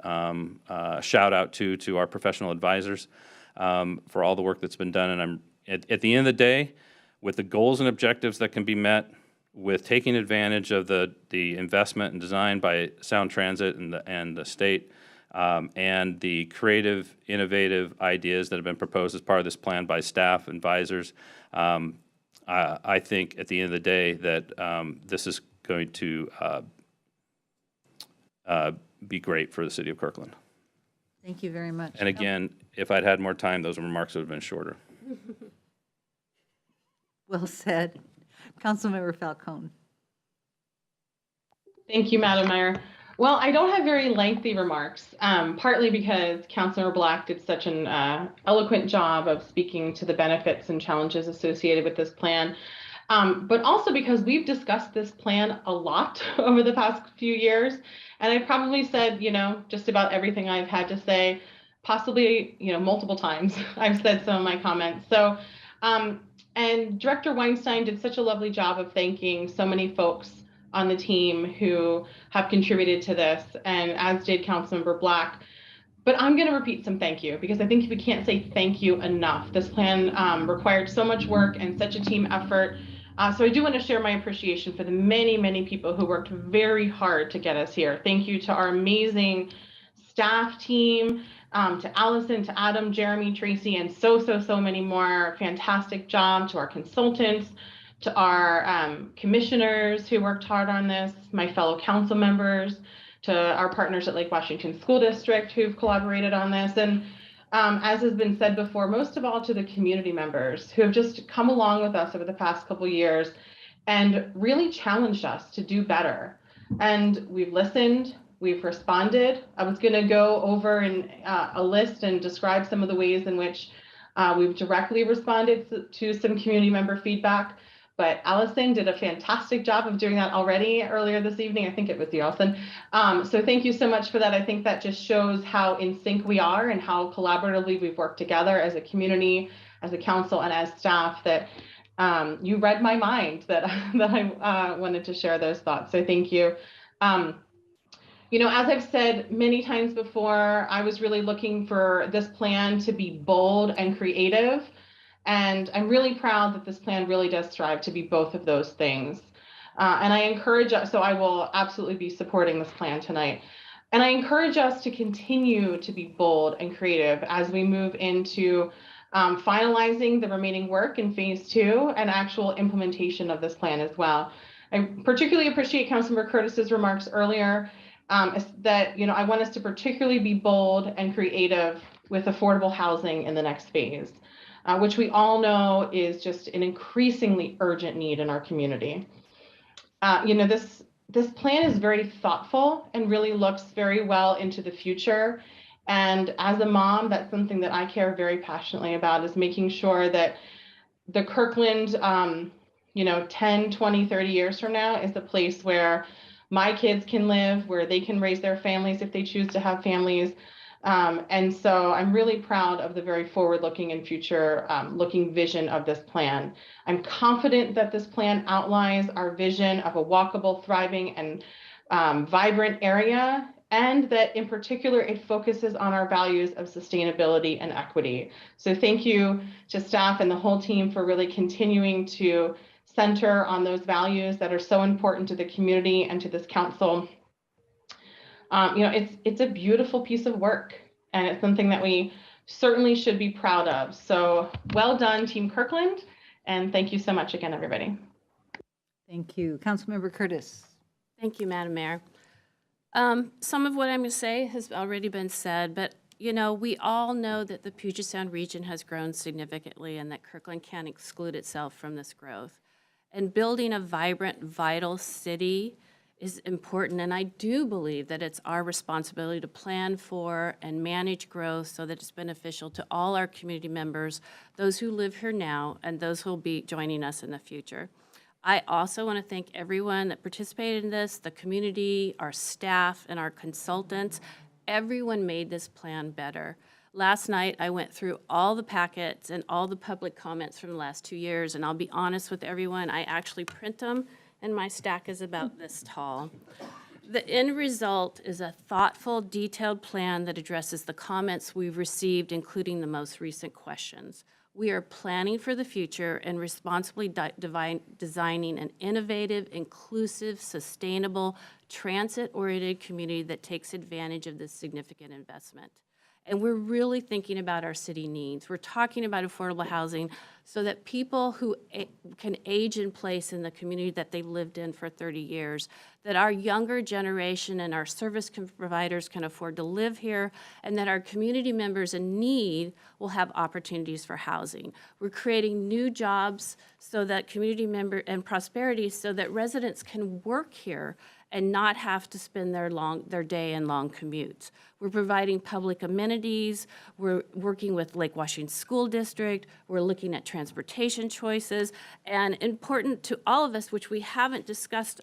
Shout out to our professional advisors for all the work that's been done. And I'm at the end of the day, with the goals and objectives that can be met, with taking advantage of the investment and design by Sound Transit and the state, and the creative, innovative ideas that have been proposed as part of this plan by staff, advisors, I think at the end of the day that this is going to be great for the city of Kirkland. Thank you very much. And again, if I'd had more time, those remarks would have been shorter. Well said. Councilmember Falcone. Thank you, Madam Mayor. Well, I don't have very lengthy remarks, partly because Councilmember Black did such an eloquent job of speaking to the benefits and challenges associated with this plan, but also because we've discussed this plan a lot over the past few years. And I've probably said, just about everything I've had to say, possibly, multiple times. I've said some of my comments. So, and Director Weinstein did such a lovely job of thanking so many folks on the team who have contributed to this, and as did Councilmember Black. But I'm going to repeat some thank you, because I think we can't say thank you enough. This plan required so much work and such a team effort. So I do want to share my appreciation for the many, many people who worked very hard to get us here. Thank you to our amazing staff team, to Allison, to Adam, Jeremy, Tracy, and so many more. Fantastic job to our consultants, to our commissioners who worked hard on this, my fellow council members, to our partners at Lake Washington School District who've collaborated on this, and as has been said before, most of all to the community members who have just come along with us over the past couple years and really challenged us to do better. And we've listened, we've responded. I was going to go over in a list and describe some of the ways in which we've directly responded to some community member feedback. But Allison did a fantastic job of doing that already earlier this evening. I think it was you, Allison. So thank you so much for that. I think that just shows how in sync we are and how collaboratively we've worked together as a community, as a council, and as staff, that you read my mind, that I wanted to share those thoughts. So thank you. As I've said many times before, I was really looking for this plan to be bold and creative. And I'm really proud that this plan really does strive to be both of those things. And I encourage us, so I will absolutely be supporting this plan tonight. And I encourage us to continue to be bold and creative as we move into finalizing the remaining work in phase 2 and actual implementation of this plan as well. I particularly appreciate Councilmember Curtis's remarks earlier that, I want us to particularly be bold and creative with affordable housing in the next phase. Which we all know is just an increasingly urgent need in our community. This plan is very thoughtful and really looks very well into the future. And as a mom, that's something that I care very passionately about, is making sure that the Kirkland, 10, 20, 30 years from now is a place where my kids can live, where they can raise their families if they choose to have families. And so I'm really proud of the very forward-looking and future-looking vision of this plan. I'm confident that this plan outlines our vision of a walkable, thriving, and vibrant area, and that in particular, it focuses on our values of sustainability and equity. So thank you to staff and the whole team for really continuing to center on those values that are so important to the community and to this council. It's a beautiful piece of work, and it's something that we certainly should be proud of. So well done, Team Kirkland, and thank you so much again, everybody. Thank you. Councilmember Curtis. Thank you, Madam Mayor. Some of what I'm going to say has already been said, but we all know that the Puget Sound region has grown significantly and that Kirkland can't exclude itself from this growth. And building a vibrant, vital city is important, and I do believe that it's our responsibility to plan for and manage growth so that it's beneficial to all our community members, those who live here now and those who will be joining us in the future. I also want to thank everyone that participated in this, the community, our staff, and our consultants. Everyone made this plan better. Last night, I went through all the packets and all the public comments from the last 2 years, and I'll be honest with everyone, I actually print them, and my stack is about this tall. The end result is a thoughtful, detailed plan that addresses the comments we've received, including the most recent questions. We are planning for the future and responsibly designing an innovative, inclusive, sustainable, transit-oriented community that takes advantage of this significant investment. And we're really thinking about our city needs. We're talking about affordable housing so that people who can age in place in the community that they've lived in for 30 years, that our younger generation and our service providers can afford to live here, and that our community members in need will have opportunities for housing. We're creating new jobs so that community member and prosperity so that residents can work here and not have to spend their day in long commutes. We're providing public amenities. We're working with Lake Washington School District. We're looking at transportation choices. And important to all of us, which we haven't discussed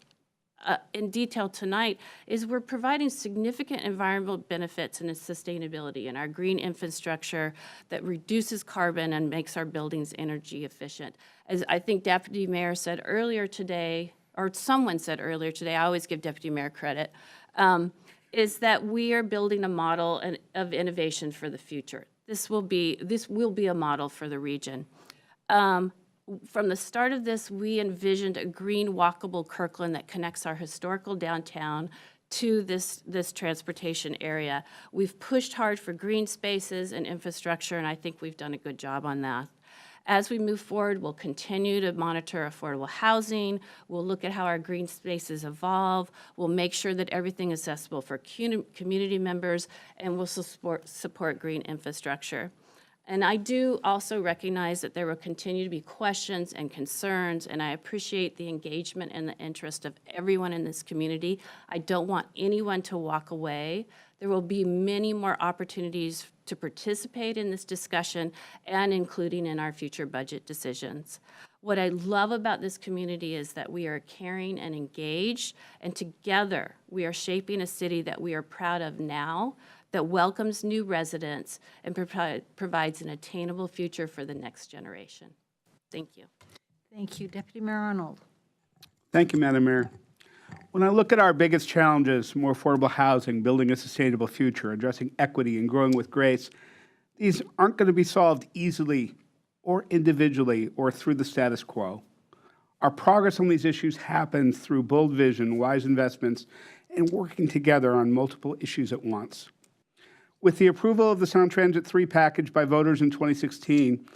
in detail tonight, is we're providing significant environmental benefits and sustainability in our green infrastructure that reduces carbon and makes our buildings energy efficient. As I think Deputy Mayor said earlier today, or someone said earlier today, I always give Deputy Mayor credit, is that we are building a model of innovation for the future. This will be a model for the region. From the start of this, we envisioned a green walkable Kirkland that connects our historical downtown to this transportation area. We've pushed hard for green spaces and infrastructure, and I think we've done a good job on that. As we move forward, we'll continue to monitor affordable housing. We'll look at how our green spaces evolve. We'll make sure that everything is accessible for community members, and we'll support green infrastructure. And I do also recognize that there will continue to be questions and concerns, and I appreciate the engagement and the interest of everyone in this community. I don't want anyone to walk away. There will be many more opportunities to participate in this discussion and including in our future budget decisions. What I love about this community is that we are caring and engaged, and together we are shaping a city that we are proud of now, that welcomes new residents and provides an attainable future for the next generation. Thank you. Thank you. Deputy Mayor Arnold. Thank you, Madam Mayor. When I look at our biggest challenges, more affordable housing, building a sustainable future, addressing equity, and growing with grace, these aren't going to be solved easily or individually or through the status quo. Our progress on these issues happens through bold vision, wise investments, and working together on multiple issues at once. With the approval of the Sound Transit 3 package by voters in 2016,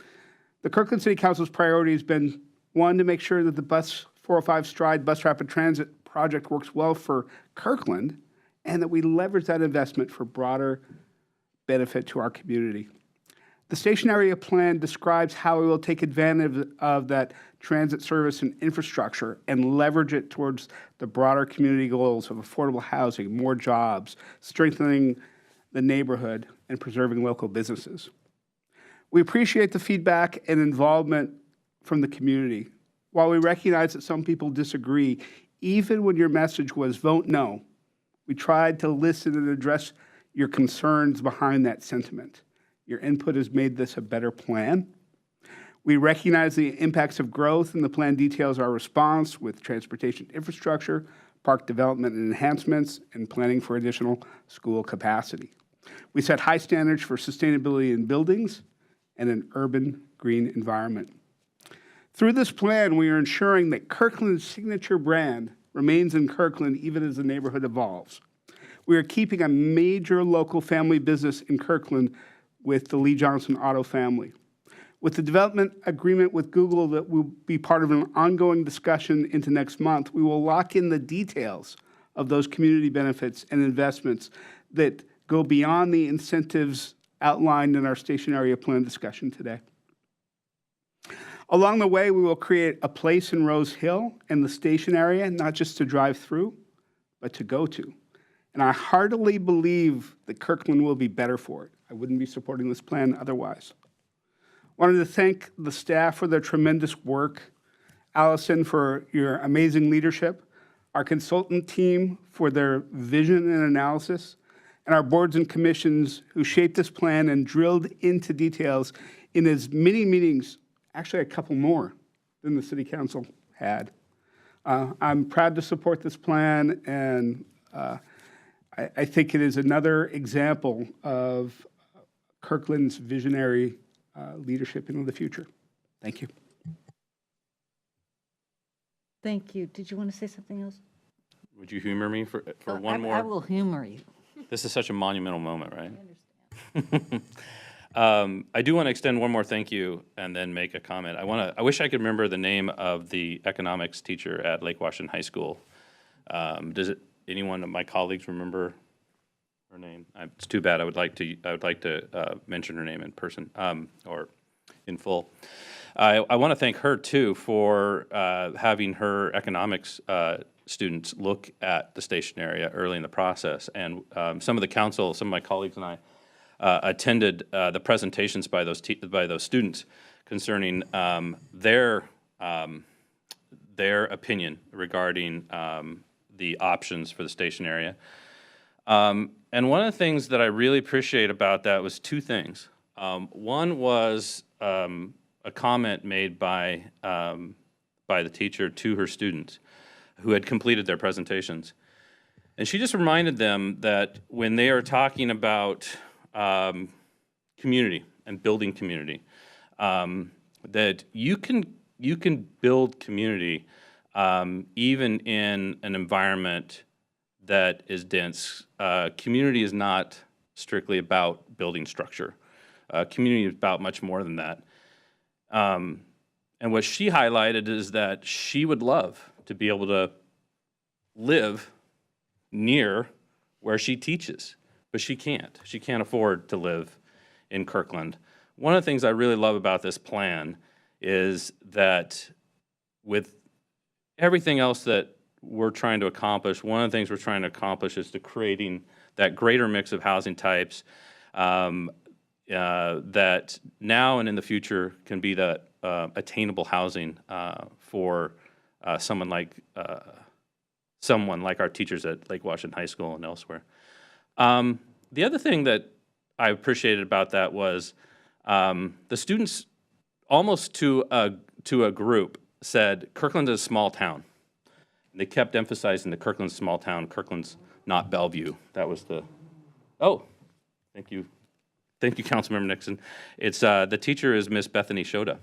the Kirkland City Council's priority has been, one, to make sure that the Bus 405 Stride Bus Rapid Transit project works well for Kirkland, and that we leverage that investment for broader benefit to our community. The station area plan describes how we will take advantage of that transit service and infrastructure and leverage it towards the broader community goals of affordable housing, more jobs, strengthening the neighborhood, and preserving local businesses. We appreciate the feedback and involvement from the community. While we recognize that some people disagree, even when your message was vote no, we tried to listen and address your concerns behind that sentiment. Your input has made this a better plan. We recognize the impacts of growth, and the plan details our response with transportation infrastructure, park development and enhancements, and planning for additional school capacity. We set high standards for sustainability in buildings and an urban green environment. Through this plan, we are ensuring that Kirkland's signature brand remains in Kirkland even as the neighborhood evolves. We are keeping a major local family business in Kirkland with the Lee Johnson Auto family. With the development agreement with Google that will be part of an ongoing discussion into next month, we will lock in the details of those community benefits and investments that go beyond the incentives outlined in our station area plan discussion today. Along the way, we will create a place in Rose Hill and the station area, not just to drive through, but to go to. And I heartily believe that Kirkland will be better for it. I wouldn't be supporting this plan otherwise. Wanted to thank the staff for their tremendous work, Allison for your amazing leadership, our consultant team for their vision and analysis, and our boards and commissions who shaped this plan and drilled into details in as many meetings, actually a couple more than the City Council had. I'm proud to support this plan, and I think it is another example of Kirkland's visionary leadership into the future. Thank you. Thank you. Did you want to say something else? Would you humor me for one more? I will humor you. This is such a monumental moment, right? I understand. I do want to extend one more thank you and then make a comment. I wish I could remember the name of the economics teacher at Lake Washington High School. Does anyone of my colleagues remember her name? It's too bad. I would like to mention her name in person or in full. I want to thank her too for having her economics students look at the station area early in the process. And some of the council, some of my colleagues and I attended the presentations by those students concerning their opinion regarding the options for the station area. And one of the things that I really appreciate about that was two things. One was a comment made by the teacher to her students who had completed their presentations. And she just reminded them that when they are talking about community and building community, that you can build community even in an environment that is dense. Community is not strictly about building structure. Community is about much more than that. And what she highlighted is that she would love to be able to live near where she teaches, but she can't. She can't afford to live in Kirkland. One of the things I really love about this plan is that with everything else that we're trying to accomplish, one of the things we're trying to accomplish is to creating that greater mix of housing types that now and in the future can be that attainable housing for someone like our teachers at Lake Washington High School and elsewhere. The other thing that I appreciated about that was the students, almost to a group, said Kirkland is a small town. They kept emphasizing that Kirkland's a small town. Kirkland's not Bellevue. That was the. Oh, thank you, Councilmember Nixon. It's the teacher is Miss Bethany Shoda.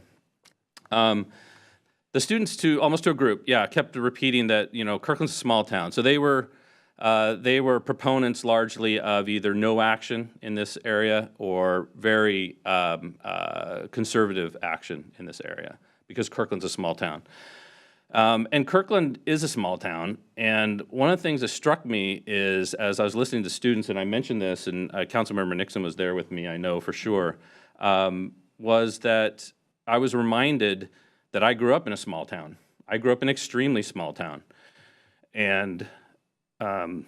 The students, almost to a group, kept repeating that Kirkland's a small town. So they were proponents largely of either no action in this area or very conservative action in this area because Kirkland's a small town. And Kirkland is a small town, and one of the things that struck me is, as I was listening to students, and I mentioned this, and Councilmember Nixon was there with me, I know for sure, was that I was reminded that I grew up in a small town. I grew up in an extremely small town. And one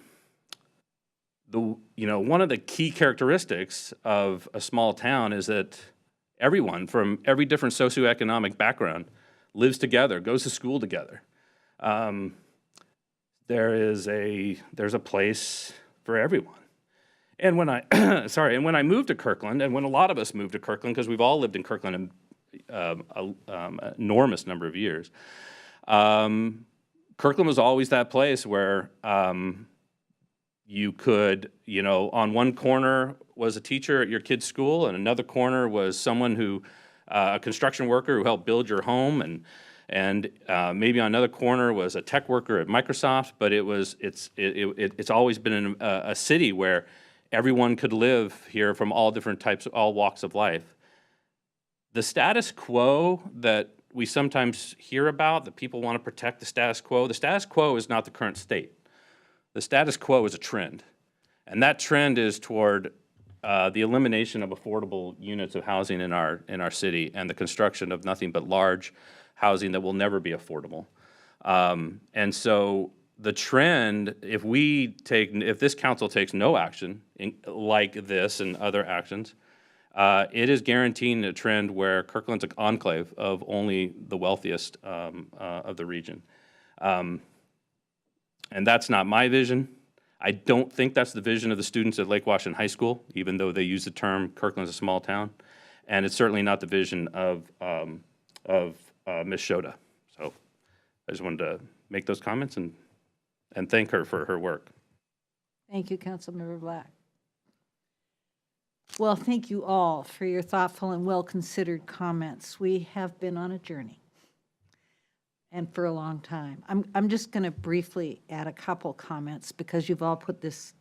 of the key characteristics of a small town is that everyone from every different socioeconomic background lives together, goes to school together. There's a place for everyone. And when I moved to Kirkland, and when a lot of us moved to Kirkland, because we've all lived in Kirkland an enormous number of years, Kirkland was always that place where you could, on one corner was a teacher at your kid's school, and another corner was someone who, a construction worker who helped build your home, and maybe on another corner was a tech worker at Microsoft. But it's always been a city where everyone could live here from all different types, all walks of life. The status quo that we sometimes hear about, that people want to protect the status quo is not the current state. The status quo is a trend, and that trend is toward the elimination of affordable units of housing in our city, and the construction of nothing but large housing that will never be affordable. And so the trend, if this council takes no action like this and other actions, it is guaranteeing a trend where Kirkland's an enclave of only the wealthiest of the region. And that's not my vision. I don't think that's the vision of the students at Lake Washington High School, even though they use the term Kirkland's a small town. And it's certainly not the vision of Ms. Shota. So I just wanted to make those comments and thank her for her work. Thank you, Councilmember Black. Well, thank you all for your thoughtful and well-considered comments. We have been on a journey, and for a long time. I'm just going to briefly add a couple comments because you've all put this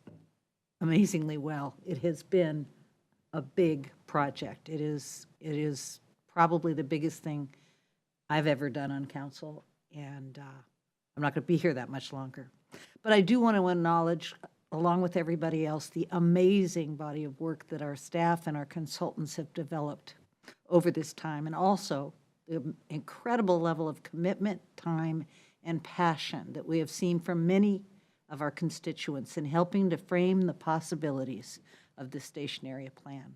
amazingly well. It has been a big project. It is probably the biggest thing I've ever done on council, and I'm not going to be here that much longer. But I do want to acknowledge, along with everybody else, the amazing body of work that our staff and our consultants have developed over this time, and also the incredible level of commitment, time, and passion that we have seen from many of our constituents in helping to frame the possibilities of the station area plan.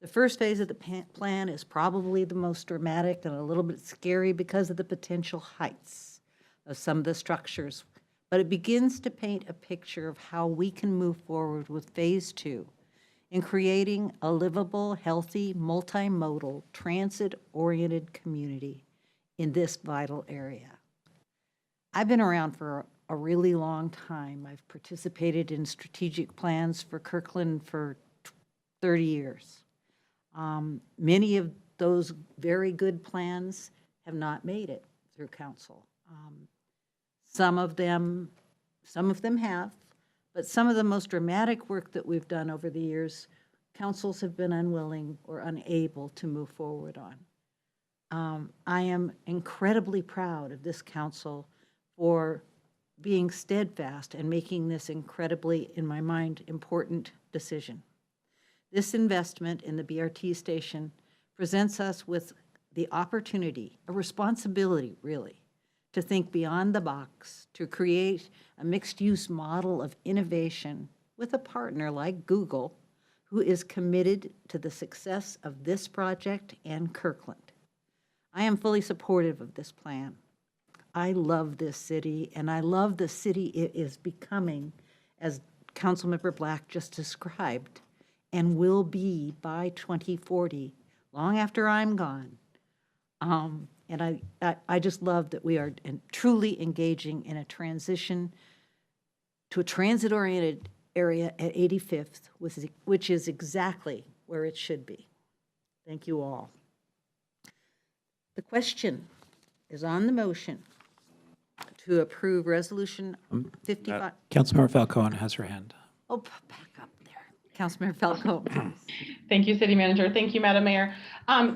The first phase of the plan is probably the most dramatic and a little bit scary because of the potential heights of some of the structures, but it begins to paint a picture of how we can move forward with phase 2 in creating a livable, healthy, multimodal, transit-oriented community in this vital area. I've been around for a really long time. I've participated in strategic plans for Kirkland for 30 years. Many of those very good plans have not made it through council. Some of them have, but some of the most dramatic work that we've done over the years, councils have been unwilling or unable to move forward on. I am incredibly proud of this council for being steadfast and making this incredibly, in my mind, important decision. This investment in the BRT station presents us with the opportunity, a responsibility really, to think beyond the box, to create a mixed-use model of innovation with a partner like Google, who is committed to the success of this project and Kirkland. I am fully supportive of this plan. I love this city, and I love the city it is becoming, as Councilmember Black just described, and will be by 2040, long after I'm gone. And I just love that we are truly engaging in a transition to a transit-oriented area at 85th, which is exactly where it should be. Thank you all. The question is on the motion to approve Resolution 55. Councilmember Falcone has her hand. Oh, back up there. Councilmember Falcone. Thank you, City Manager. Thank you, Madam Mayor.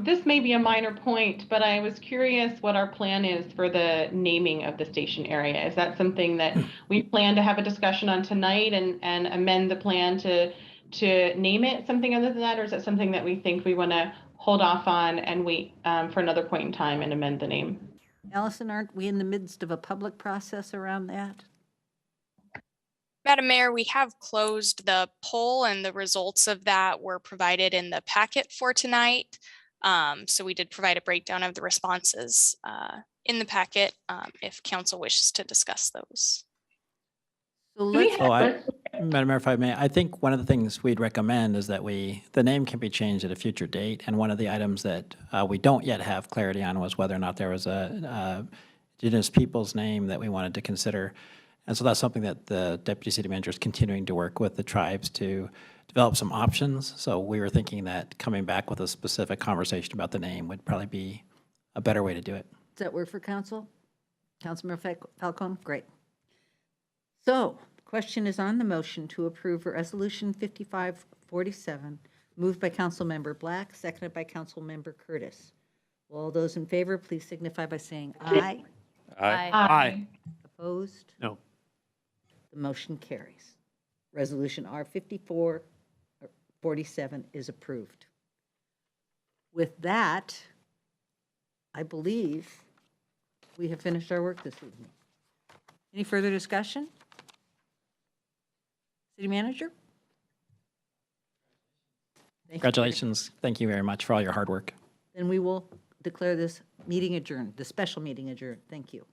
This may be a minor point, but I was curious what our plan is for the naming of the station area. Is that something that we plan to have a discussion on tonight and amend the plan to name it something other than that, or is it something that we think we want to hold off on and wait for another point in time and amend the name? Allison, aren't we in the midst of a public process around that? Madam Mayor, we have closed the poll and the results of that were provided in the packet for tonight. So we did provide a breakdown of the responses in the packet if council wishes to discuss those. So Madam Mayor, if I may, I think one of the things we'd recommend is that the name can be changed at a future date. And one of the items that we don't yet have clarity on was whether or not there was indigenous people's name that we wanted to consider. And so that's something that the deputy city manager is continuing to work with the tribes to develop some options. So we were thinking that coming back with a specific conversation about the name would probably be a better way to do it. Does that work for council? Councilmember Falcone? Great. So the question is on the motion to approve Resolution 5547, moved by Councilmember Black, seconded by Councilmember Curtis. Will all those in favor, please signify by saying aye. Aye. Aye. Opposed? No. The motion carries. Resolution R 5447 is approved. With that, I believe we have finished our work this evening. Any further discussion? City Manager? Thank you. Congratulations. Thank you very much for all your hard work. Then we will declare this meeting adjourned, the special meeting adjourned. Thank you.